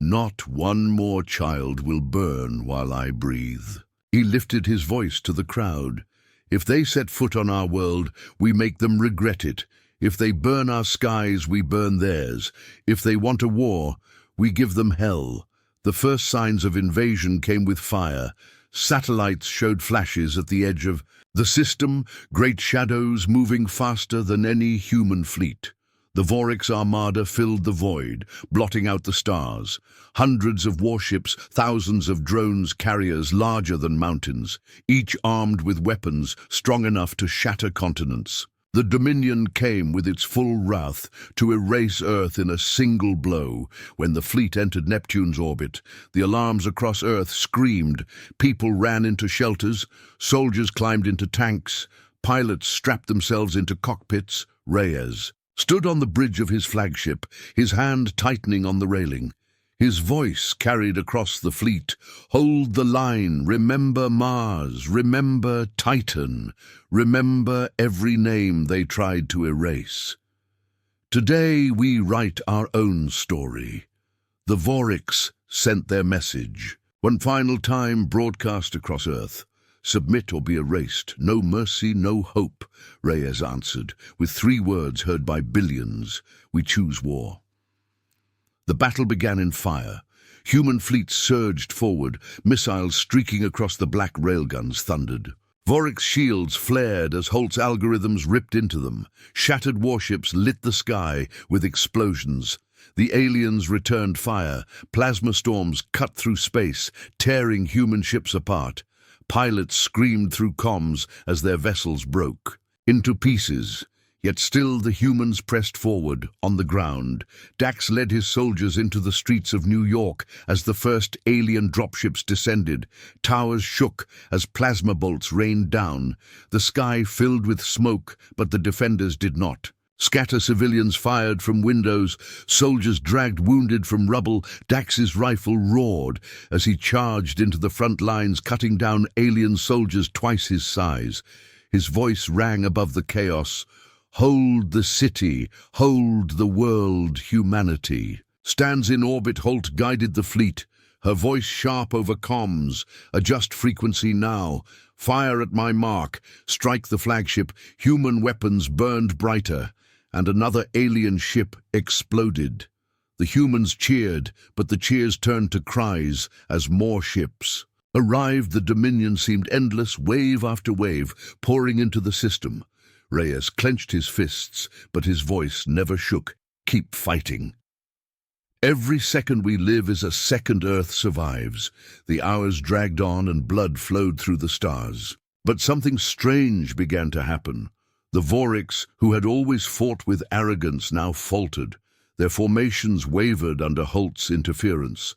Not one more child will burn while I breathe. He lifted his voice to the crowd. If they set foot on our world, we make them regret it. If they burn our skies, we burn theirs. If they want a war, we give them hell. The first signs of invasion came with fire. Satellites showed flashes at the edge of the system, great shadows moving faster than any human fleet. The Vorik's armada filled the void, blotting out the stars. Hundreds of warships, thousands of drones carriers larger than mountains, each armed with weapons strong enough to shatter continents. The Dominion came with its full wrath to erase Earth in a single blow. When the fleet entered Neptune's orbit, the alarms across Earth screamed. People ran into shelters, soldiers climbed into tanks, pilots strapped themselves into cockpits. Reyes stood on the bridge of his flagship, his hand tightening on the railing. His voice carried across the fleet. Hold the line, remember Mars, remember Titan, remember every name they tried to erase. Today we write our own story. The Voriks sent their message, one final time broadcast across Earth. Submit or be erased. No mercy, no hope, Reyes answered, with 3 words heard by billions. We choose war. The battle began in fire. Human fleets surged forward, missiles streaking across the black railguns thundered. Vorik's shields flared as Holt's algorithms ripped into them. Shattered warships lit the sky with explosions. The aliens returned fire. Plasma storms cut through space, tearing human ships apart. Pilots screamed through comms as their vessels broke into pieces. Yet still the humans pressed forward, on the ground. Dax led his soldiers into the streets of New York as the first alien dropships descended. Towers shook as plasma bolts rained down. The sky filled with smoke, but the defenders did not. Scatter civilians fired from windows, soldiers dragged wounded from rubble. Dax's rifle roared as he charged into the front lines, cutting down alien soldiers twice his size. His voice rang above the chaos. Hold the city, hold the world, humanity. Stands in orbit, Holt guided the fleet, her voice sharp over comms. Adjust frequency now. Fire at my mark. Strike the flagship. Human weapons burned brighter, and another alien ship exploded. The humans cheered, but the cheers turned to cries as more ships arrived. The Dominion seemed endless, wave after wave, pouring into the system. Reyes clenched his fists, but his voice never shook. Keep fighting. Every second we live is a second Earth survives. The hours dragged on and blood flowed through the stars. But something strange began to happen. The Voriks, who had always fought with arrogance, now faltered. Their formations wavered under Holt's interference.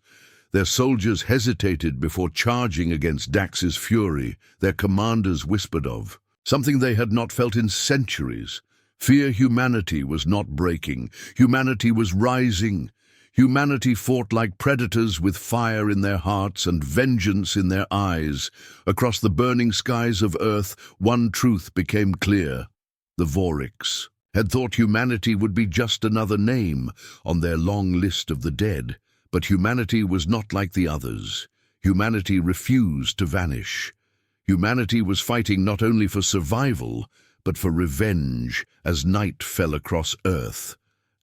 Their soldiers hesitated before charging against Dax's fury. Their commanders whispered of something they had not felt in centuries. Fear humanity was not breaking. Humanity was rising. Humanity fought like predators with fire in their hearts and vengeance in their eyes. Across the burning skies of Earth, one truth became clear. The Voriks had thought humanity would be just another name on their long list of the dead. But humanity was not like the others. Humanity refused to vanish. Humanity was fighting not only for survival, but for revenge as night fell across Earth.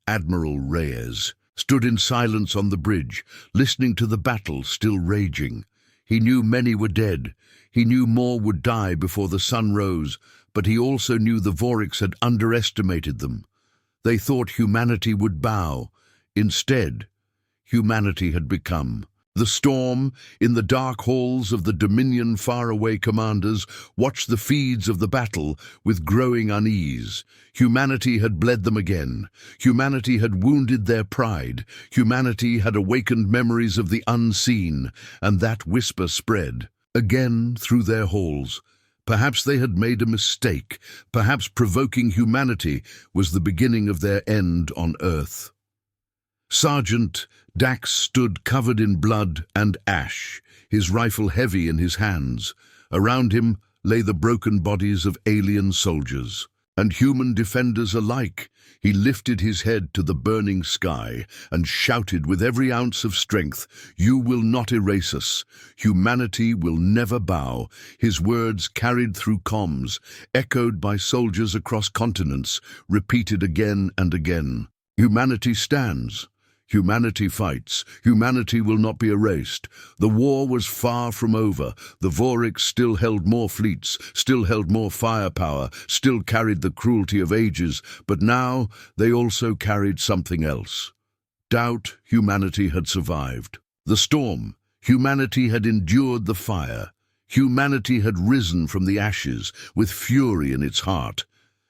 Admiral Reyes stood in silence on the bridge, listening to the battle still raging. He knew many were dead. He knew more would die before the sun rose, but he also knew the Voriks had underestimated them. They thought humanity would bow. Instead, humanity had become. The storm, in the dark halls of the Dominion faraway commanders, watched the feeds of the battle with growing unease. Humanity had bled them again. Humanity had wounded their pride. Humanity had awakened memories of the unseen, and that whisper spread again through their halls. Perhaps they had made a mistake. Perhaps provoking humanity was the beginning of their end on Earth. Sergeant Dax stood covered in blood and ash, his rifle heavy in his hands. Around him lay the broken bodies of alien soldiers and human defenders alike. He lifted his head to the burning sky and shouted with every ounce of strength, "You will not erase us. Humanity will never bow." His words carried through comms, echoed by soldiers across continents, repeated again and again. Humanity stands. Humanity fights. Humanity will not be erased. The war was far from over. The Voriks still held more fleets, still held more firepower, still carried the cruelty of ages, but now they also carried something else. Doubt humanity had survived. The storm, humanity had endured the fire. Humanity had risen from the ashes with fury in its heart,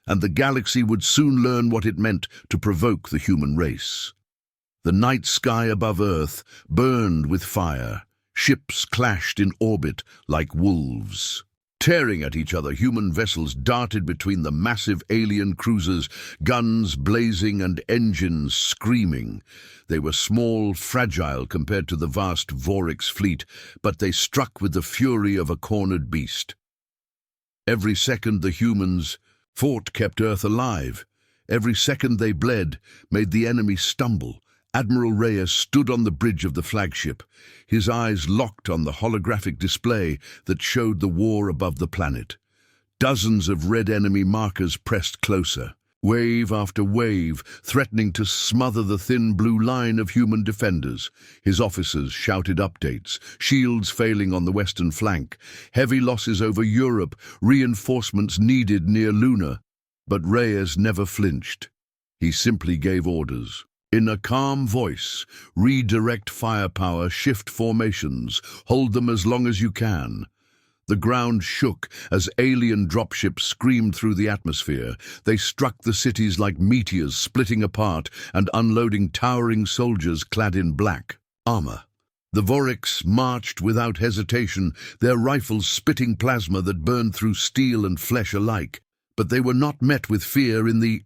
and the galaxy would soon learn what it meant to provoke the human race. The night sky above Earth burned with fire. Ships clashed in orbit like wolves. Tearing at each other, human vessels darted between the massive alien cruisers, guns blazing and engines screaming. They were small, fragile compared to the vast Voriks fleet, but they struck with the fury of a cornered beast. Every second the humans fought kept Earth alive. Every second they bled made the enemy stumble. Admiral Reyes stood on the bridge of the flagship, his eyes locked on the holographic display that showed the war above the planet. Dozens of red enemy markers pressed closer, wave after wave, threatening to smother the thin blue line of human defenders. His officers shouted updates, shields failing on the western flank, heavy losses over Europe, reinforcements needed near Luna. But Reyes never flinched. He simply gave orders. In a calm voice, redirect firepower, shift formations, hold them as long as you can. The ground shook as alien dropships screamed through the atmosphere. They struck the cities like meteors, splitting apart and unloading towering soldiers clad in black armor. The Voriks marched without hesitation, their rifles spitting plasma that burned through steel and flesh alike. But they were not met with fear. In the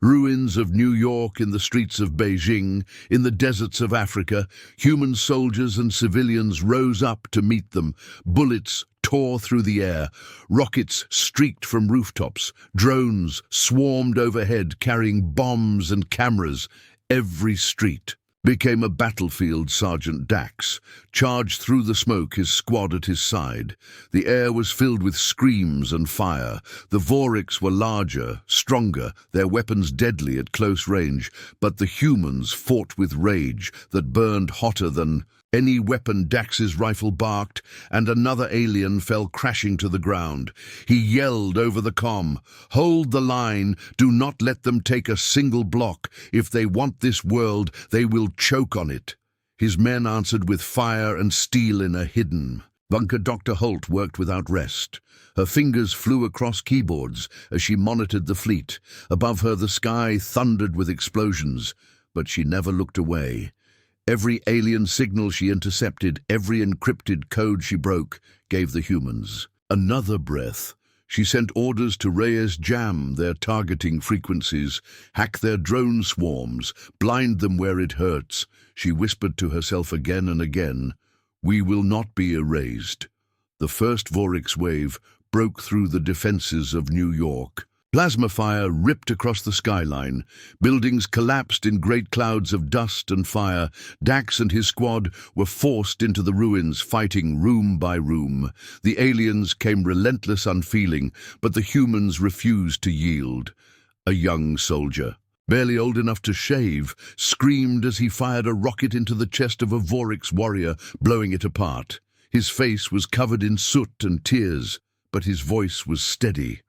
ruins of New York, in the streets of Beijing, in the deserts of Africa, human soldiers and civilians rose up to meet them. Bullets tore through the air, rockets streaked from rooftops, drones swarmed overhead carrying bombs and cameras. Every street became a battlefield. Sergeant Dax charged through the smoke, his squad at his side. The air was filled with screams and fire. The Voriks were larger, stronger, their weapons deadly at close range, but the humans fought with rage that burned hotter than any weapon. Dax's rifle barked, and another alien fell crashing to the ground. He yelled over the comm, "Hold the line, do not let them take a single block. If they want this world, they will choke on it." His men answered with fire and steel in a hidden bunker. Dr. Holt worked without rest. Her fingers flew across keyboards as she monitored the fleet. Above her, the sky thundered with explosions, but she never looked away. Every alien signal she intercepted, every encrypted code she broke, gave the humans another breath. She sent orders to Reyes jam their targeting frequencies, hack their drone swarms, blind them where it hurts. She whispered to herself again and again, "We will not be erased." The first Vorix wave broke through the defenses of New York. Plasma fire ripped across the skyline. Buildings collapsed in great clouds of dust and fire. Dax and his squad were forced into the ruins, fighting room by room. The aliens came relentless, unfeeling, but the humans refused to yield. A young soldier, barely old enough to shave, screamed as he fired a rocket into the chest of a Vorix warrior, blowing it apart. His face was covered in soot and tears, but his voice was steady.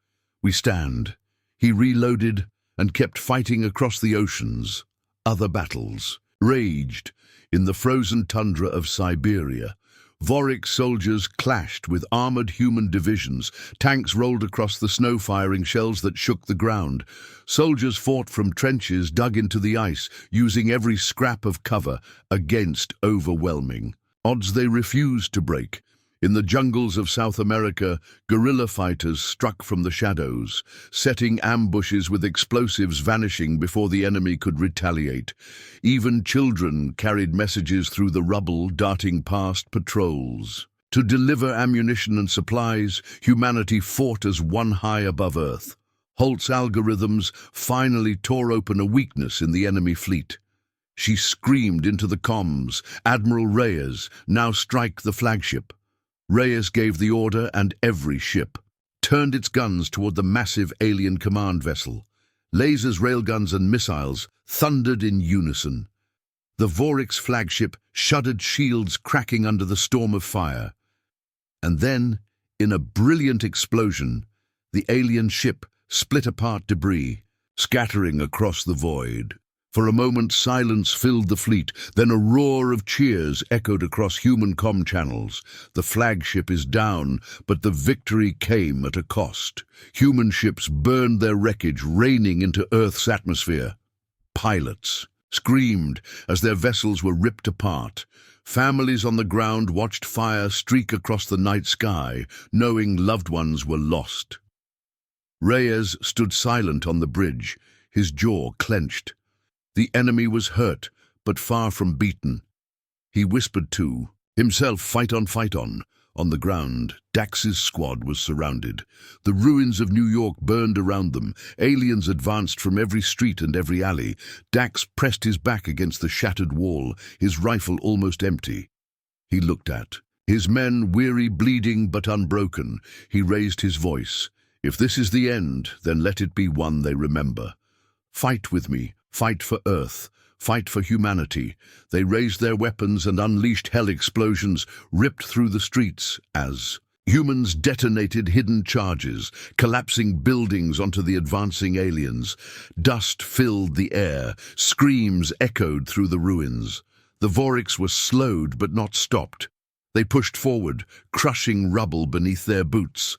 "We stand." He reloaded and kept fighting across the oceans. Other battles raged in the frozen tundra of Siberia. Vorix soldiers clashed with armored human divisions. Tanks rolled across the snow, firing shells that shook the ground. Soldiers fought from trenches dug into the ice, using every scrap of cover against overwhelming odds they refused to break. In the jungles of South America, guerrilla fighters struck from the shadows, setting ambushes with explosives, vanishing before the enemy could retaliate. Even children carried messages through the rubble, darting past patrols. To deliver ammunition and supplies, humanity fought as one high above Earth. Holt's algorithms finally tore open a weakness in the enemy fleet. She screamed into the comms, "Admiral Reyes, now strike the flagship." Reyes gave the order, and every ship turned its guns toward the massive alien command vessel. Lasers, railguns, and missiles thundered in unison. The Vorix flagship shuddered, shields cracking under the storm of fire. And then, in a brilliant explosion, the alien ship split apart, debris scattering across the void. For a moment, silence filled the fleet, then a roar of cheers echoed across human comm channels. The flagship is down, but the victory came at a cost. Human ships burned their wreckage, raining into Earth's atmosphere. Pilots screamed as their vessels were ripped apart. Families on the ground watched fire streak across the night sky, knowing loved ones were lost. Reyes stood silent on the bridge, his jaw clenched. The enemy was hurt, but far from beaten. He whispered to himself, fight on, fight on." On the ground, Dax's squad was surrounded. The ruins of New York burned around them. Aliens advanced from every street and every alley. Dax pressed his back against the shattered wall, his rifle almost empty. He looked at his men, weary, bleeding, but unbroken. He raised his voice. "If this is the end, then let it be one they remember. Fight with me. Fight for Earth. Fight for humanity." They raised their weapons and unleashed hell explosions, ripped through the streets as humans detonated hidden charges, collapsing buildings onto the advancing aliens. Dust filled the air. Screams echoed through the ruins. The Vorix were slowed but not stopped. They pushed forward, crushing rubble beneath their boots.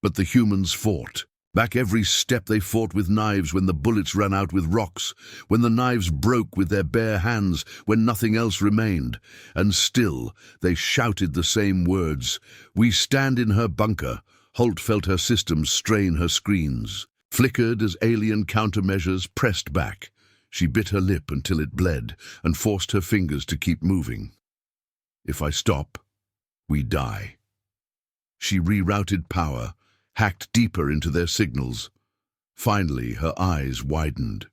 But the humans fought. Back every step they fought with knives when the bullets ran out, with rocks, when the knives broke with their bare hands, when nothing else remained. And still they shouted the same words. "We stand in her bunker." Holt felt her systems strain, her screens flickered as alien countermeasures pressed back. She bit her lip until it bled and forced her fingers to keep moving. "If I stop, we die." She rerouted power, hacked deeper into their signals. Finally, her eyes widened.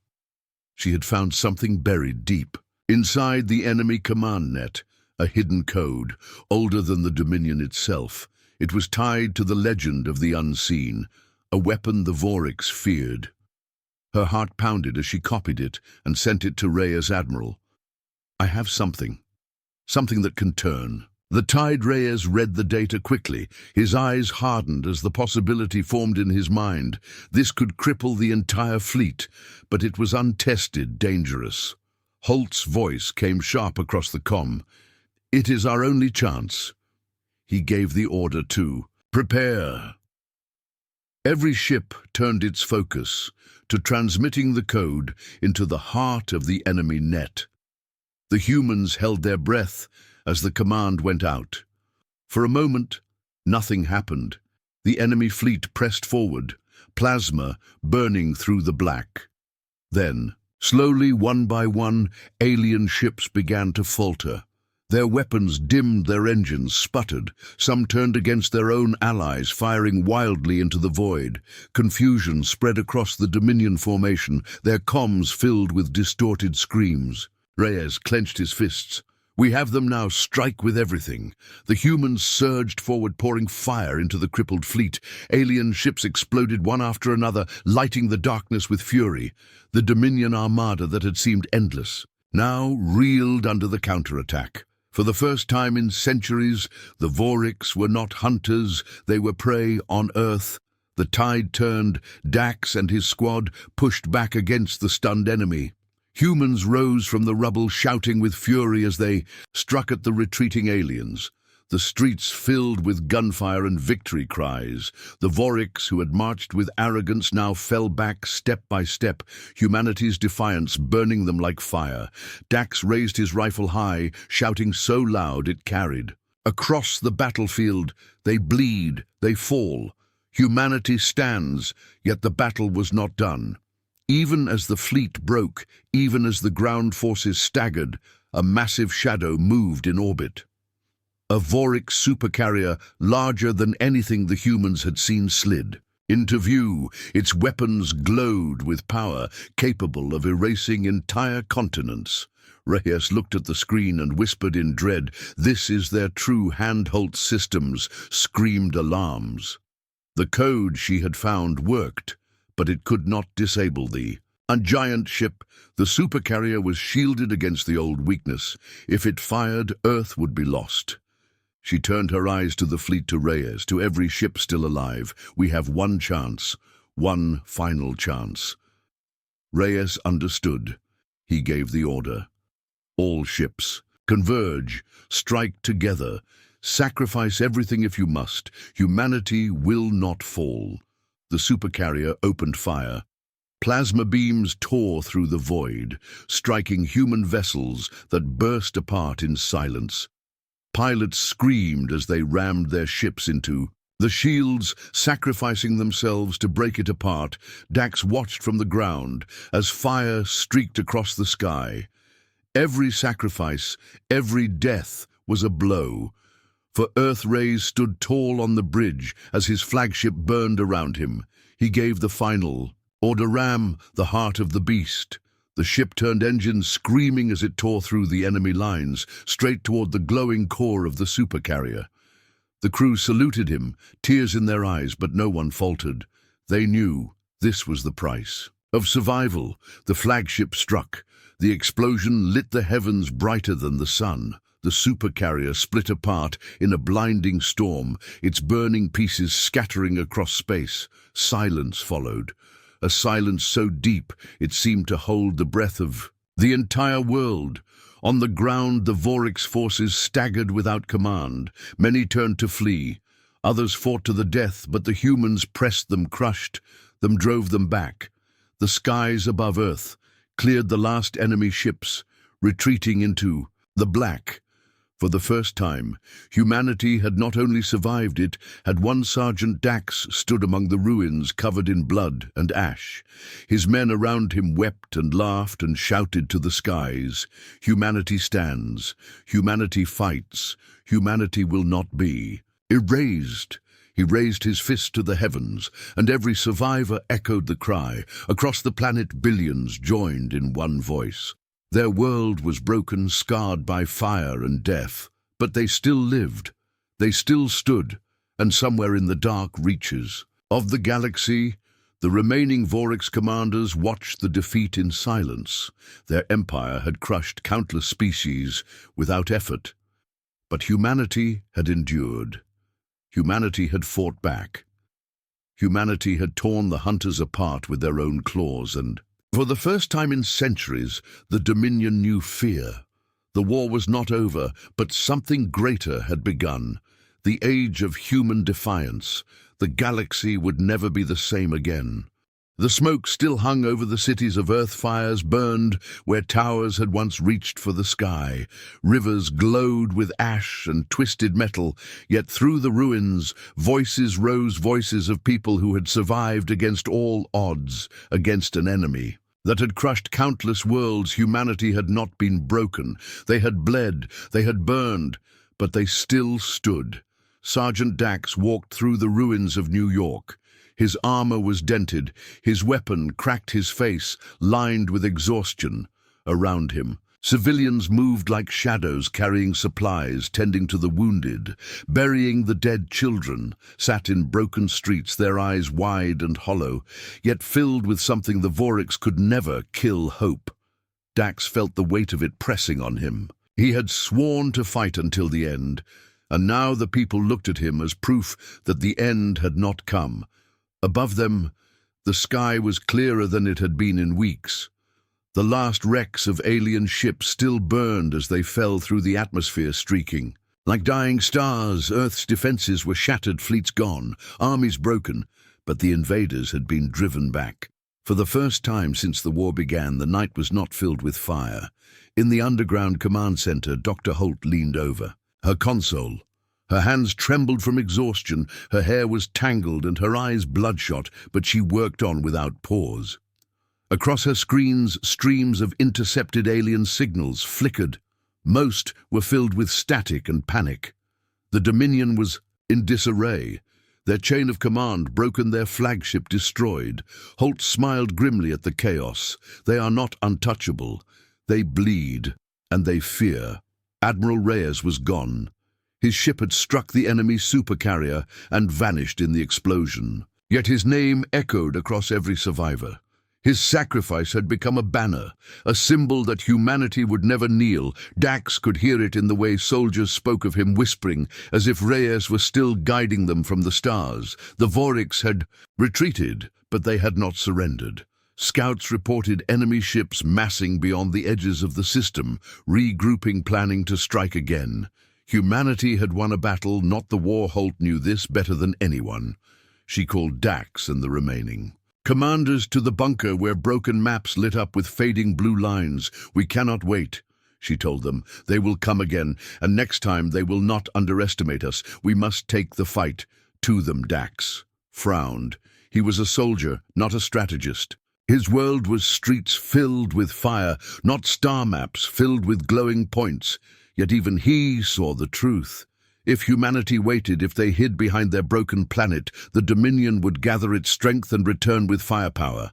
She had found something buried deep inside the enemy command net, a hidden code, older than the Dominion itself. It was tied to the legend of the unseen, a weapon the Vorix feared. Her heart pounded as she copied it and sent it to Reyes' admiral. "I have something that can turn." The Tide Reyes read the data quickly. His eyes hardened as the possibility formed in his mind. This could cripple the entire fleet, but it was untested, dangerous. Holt's voice came sharp across the comm. "It is our only chance." He gave the order to prepare. Every ship turned its focus to transmitting the code into the heart of the enemy net. The humans held their breath as the command went out. For a moment, nothing happened. The enemy fleet pressed forward, plasma burning through the black. Then, slowly, one by one, alien ships began to falter. Their weapons dimmed, their engines sputtered. Some turned against their own allies, firing wildly into the void. Confusion spread across the Dominion formation, their comms filled with distorted screams. Reyes clenched his fists. "We have them now, strike with everything." The humans surged forward, pouring fire into the crippled fleet. Alien ships exploded one after another, lighting the darkness with fury. The Dominion armada that had seemed endless now reeled under the counterattack. For the first time in centuries, the Voriks were not hunters, they were prey on Earth. The tide turned, Dax and his squad pushed back against the stunned enemy. Humans rose from the rubble, shouting with fury as they struck at the retreating aliens. The streets filled with gunfire and victory cries. The Voriks, who had marched with arrogance, now fell back step by step, humanity's defiance burning them like fire. Dax raised his rifle high, shouting so loud it carried. Across the battlefield, they bleed, they fall. Humanity stands, yet the battle was not done. Even as the fleet broke, even as the ground forces staggered, a massive shadow moved in orbit. A Vorik supercarrier larger than anything the humans had seen slid into view. Its weapons glowed with power, capable of erasing entire continents. Reyes looked at the screen and whispered in dread, "This is their true handheld systems," screamed alarms. The code she had found worked, but it could not disable a giant ship. The supercarrier was shielded against the old weakness. If it fired, Earth would be lost. She turned her eyes to the fleet, to Reyes, to every ship still alive. "We have one chance, one final chance." Reyes understood. He gave the order. "All ships, converge, strike together. Sacrifice everything if you must. Humanity will not fall." The supercarrier opened fire. Plasma beams tore through the void, striking human vessels that burst apart in silence. Pilots screamed as they rammed their ships into the shields, sacrificing themselves to break it apart. Dax watched from the ground as fire streaked across the sky. Every sacrifice, every death was a blow. For Earth-Rays stood tall on the bridge as his flagship burned around him. He gave the final order, ram the heart of the beast. The ship turned engines, screaming as it tore through the enemy lines, straight toward the glowing core of the supercarrier. The crew saluted him, tears in their eyes, but no one faltered. They knew this was the price of survival. The flagship struck. The explosion lit the heavens brighter than the sun. The supercarrier split apart in a blinding storm, its burning pieces scattering across space. Silence followed. A silence so deep it seemed to hold the breath of the entire world. On the ground, the Vorik's forces staggered without command. Many turned to flee. Others fought to the death, but the humans pressed them, crushed them, drove them back. The skies above Earth cleared the last enemy ships, retreating into the black. For the first time, humanity had not only survived, it had won. Sergeant Dax stood among the ruins covered in blood and ash. His men around him wept and laughed and shouted to the skies. Humanity stands. Humanity fights. Humanity will not be erased. He raised his fist to the heavens, and every survivor echoed the cry. Across the planet, billions joined in one voice. Their world was broken, scarred by fire and death, but they still lived. They still stood, and somewhere in the dark reaches of the galaxy, the remaining Vorix commanders watched the defeat in silence. Their empire had crushed countless species without effort, but humanity had endured. Humanity had fought back. Humanity had torn the hunters apart with their own claws, and for the first time in centuries, the Dominion knew fear. The war was not over, but something greater had begun. The age of human defiance. The galaxy would never be the same again. The smoke still hung over the cities of earth. Fires burned where towers had once reached for the sky. Rivers glowed with ash and twisted metal, yet through the ruins, voices rose, voices of people who had survived against all odds, against an enemy that had crushed countless worlds. Humanity had not been broken. They had bled, they had burned, but they still stood. Sergeant Dax walked through the ruins of New York. His armor was dented, his weapon cracked, his face lined with exhaustion. Around him, civilians moved like shadows, carrying supplies, tending to the wounded, burying the dead. Children sat in broken streets, their eyes wide and hollow, yet filled with something the Vorics could never kill: hope. Dax felt the weight of it pressing on him. He had sworn to fight until the end, and now the people looked at him as proof that the end had not come. Above them, the sky was clearer than it had been in weeks. The last wrecks of alien ships still burned as they fell through the atmosphere, streaking. Like dying stars, Earth's defenses were shattered, fleets gone, armies broken, but the invaders had been driven back. For the first time since the war began, the night was not filled with fire. In the underground command center, Dr. Holt leaned over her console. Her hands trembled from exhaustion, her hair was tangled and her eyes bloodshot, but she worked on without pause. Across her screens, streams of intercepted alien signals flickered. Most were filled with static and panic. The Dominion was in disarray, their chain of command broken, their flagship destroyed. Holt smiled grimly at the chaos. They are not untouchable. They bleed, and they fear. Admiral Reyes was gone. His ship had struck the enemy supercarrier and vanished in the explosion. Yet his name echoed across every survivor. His sacrifice had become a banner, a symbol that humanity would never kneel. Dax could hear it in the way soldiers spoke of him, whispering, as if Reyes were still guiding them from the stars. The Vorics had retreated, but they had not surrendered. Scouts reported enemy ships massing beyond the edges of the system, regrouping, planning to strike again. Humanity had won a battle, not the war. Holt knew this better than anyone. She called Dax and the remaining commanders to the bunker where broken maps lit up with fading blue lines. We cannot wait, she told them. They will come again, and next time they will not underestimate us. We must take the fight to them. Dax frowned. He was a soldier, not a strategist. His world was streets filled with fire, not star maps filled with glowing points. Yet even he saw the truth. If humanity waited, if they hid behind their broken planet, the Dominion would gather its strength and return with firepower.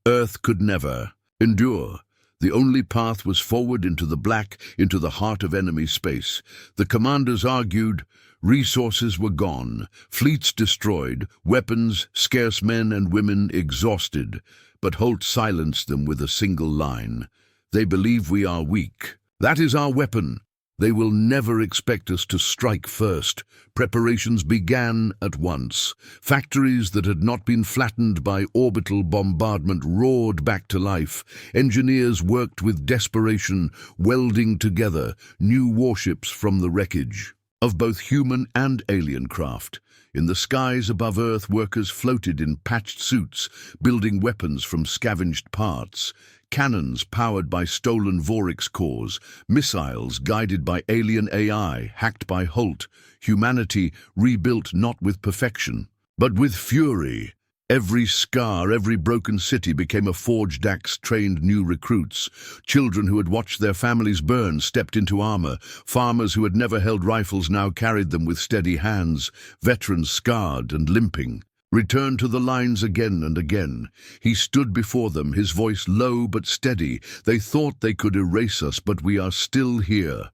Earth could never endure. The only path was forward into the black, into the heart of enemy space. The commanders argued. Resources were gone, fleets destroyed, weapons, scarce, men and women exhausted. But Holt silenced them with a single line. They believe we are weak. That is our weapon. They will never expect us to strike first. Preparations began at once. Factories that had not been flattened by orbital bombardment roared back to life. Engineers worked with desperation, welding together new warships from the wreckage of both human and alien craft. In the skies above Earth, workers floated in patched suits, building weapons from scavenged parts. Cannons powered by stolen Vorics cores, missiles guided by alien AI, hacked by Holt. Humanity rebuilt not with perfection, but with fury. Every scar, every broken city became a forge. Dax trained new recruits. Children who had watched their families burn stepped into armor. Farmers who had never held rifles now carried them with steady hands. Veterans, scarred and limping, returned to the lines again and again. He stood before them, his voice low but steady. They thought they could erase us, but we are still here.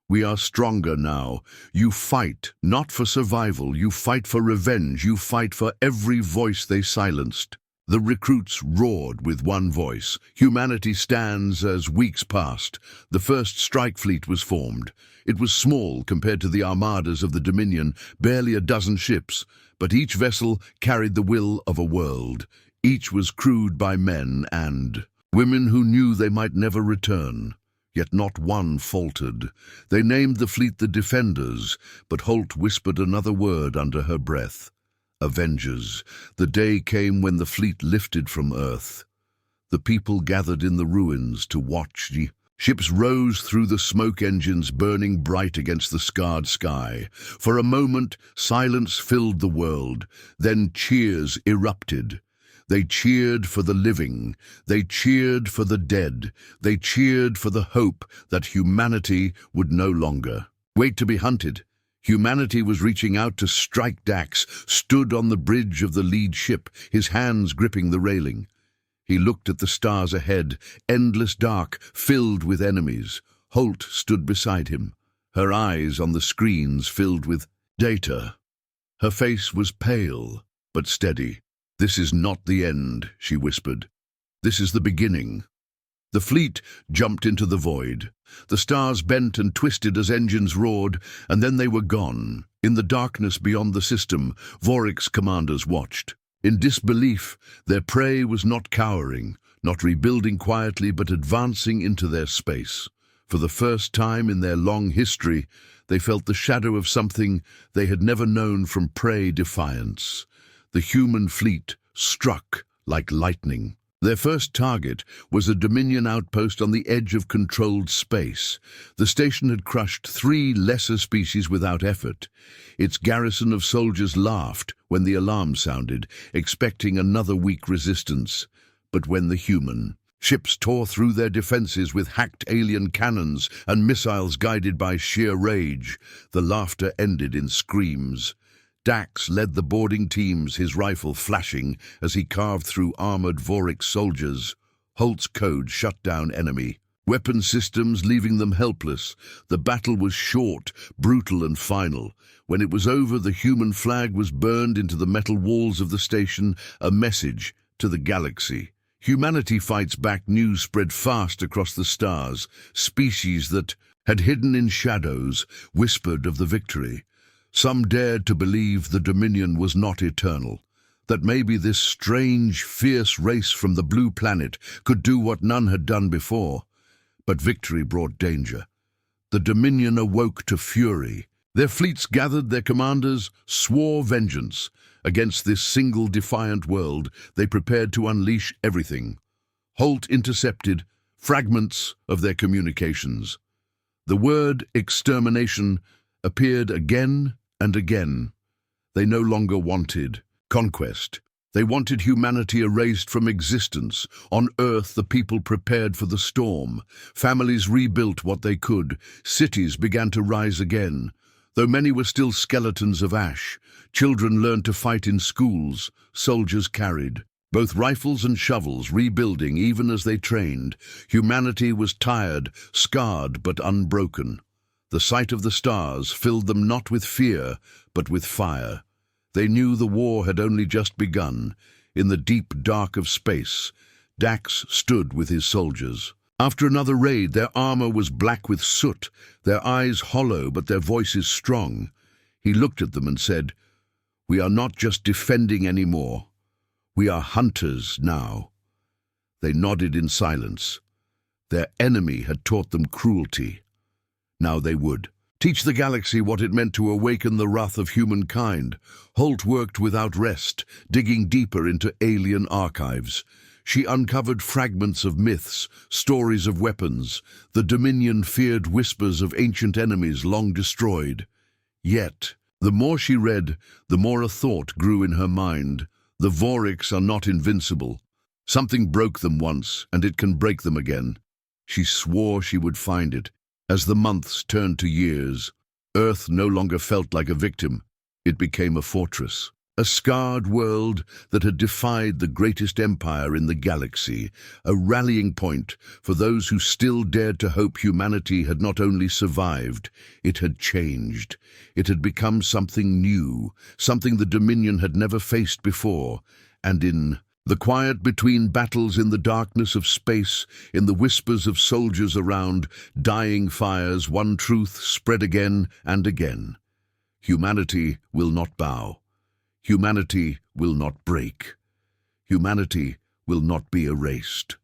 We are stronger now. You fight, not for survival. You fight for revenge. You fight for every voice they silenced. The recruits roared with one voice. Humanity stands. As weeks passed, the first strike fleet was formed. It was small compared to the armadas of the Dominion, barely a dozen ships, but each vessel carried the will of a world. Each was crewed by men and women who knew they might never return. Yet not one faltered. They named the fleet the Defenders, but Holt whispered another word under her breath. Avengers. The day came when the fleet lifted from Earth. The people gathered in the ruins to watch. Ships rose through the smoke engines burning bright against the scarred sky. For a moment, silence filled the world. Then cheers erupted. They cheered for the living. They cheered for the dead. They cheered for the hope that humanity would no longer wait to be hunted. Humanity was reaching out to strike. Dax stood on the bridge of the lead ship, his hands gripping the railing. He looked at the stars ahead, endless dark, filled with enemies. Holt stood beside him, her eyes on the screens filled with data. Her face was pale, but steady. "This is not the end," she whispered. "This is the beginning." The fleet jumped into the void. The stars bent and twisted as engines roared, and then they were gone. In the darkness beyond the system, Vorik's commanders watched. In disbelief, their prey was not cowering, not rebuilding quietly, but advancing into their space. For the first time in their long history, they felt the shadow of something they had never known from prey: defiance. The human fleet struck like lightning. Their first target was a Dominion outpost on the edge of controlled space. The station had crushed 3 lesser species without effort. Its garrison of soldiers laughed when the alarm sounded, expecting another weak resistance. But when the human ships tore through their defenses with hacked alien cannons and missiles guided by sheer rage, the laughter ended in screams. Dax led the boarding teams, his rifle flashing as he carved through armored Vorik soldiers. Holt's code shut down enemy weapon systems, leaving them helpless. The battle was short, brutal and final. When it was over, the human flag was burned into the metal walls of the station, a message to the galaxy. Humanity fights back. News spread fast across the stars. Species that had hidden in shadows whispered of the victory. Some dared to believe the Dominion was not eternal, that maybe this strange, fierce race from the blue planet could do what none had done before. But victory brought danger. The Dominion awoke to fury. Their fleets gathered, their commanders swore vengeance. Against this single defiant world, they prepared to unleash everything. Holt intercepted fragments of their communications. The word extermination appeared again and again. They no longer wanted conquest. They wanted humanity erased from existence. On Earth, the people prepared for the storm. Families rebuilt what they could. Cities began to rise again. Though many were still skeletons of ash, children learned to fight in schools. Soldiers carried both rifles and shovels, rebuilding even as they trained. Humanity was tired, scarred, but unbroken. The sight of the stars filled them not with fear, but with fire. They knew the war had only just begun. In the deep dark of space, Dax stood with his soldiers. After another raid, their armor was black with soot, their eyes hollow, but their voices strong. He looked at them and said, "We are not just defending anymore. We are hunters now." They nodded in silence. Their enemy had taught them cruelty. Now they would teach the galaxy what it meant to awaken the wrath of humankind. Holt worked without rest, digging deeper into alien archives. She uncovered fragments of myths, stories of weapons. The Dominion feared whispers of ancient enemies long destroyed. Yet, the more she read, the more a thought grew in her mind. The Voriks are not invincible. Something broke them once, and it can break them again. She swore she would find it. As the months turned to years, Earth no longer felt like a victim. It became a fortress, a scarred world that had defied the greatest empire in the galaxy, a rallying point for those who still dared to hope humanity had not only survived, it had changed. It had become something new, something the Dominion had never faced before, and in the quiet between battles, in the darkness of space, in the whispers of soldiers around, dying fires, one truth spread again and again. Humanity will not bow. Humanity will not break. Humanity will not be erased.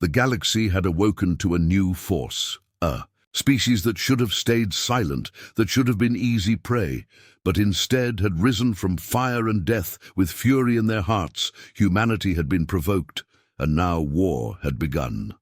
The galaxy had awoken to a new force, a Species that should have stayed silent, that should have been easy prey, but instead had risen from fire and death with fury in their hearts. Humanity had been provoked, and now war had begun.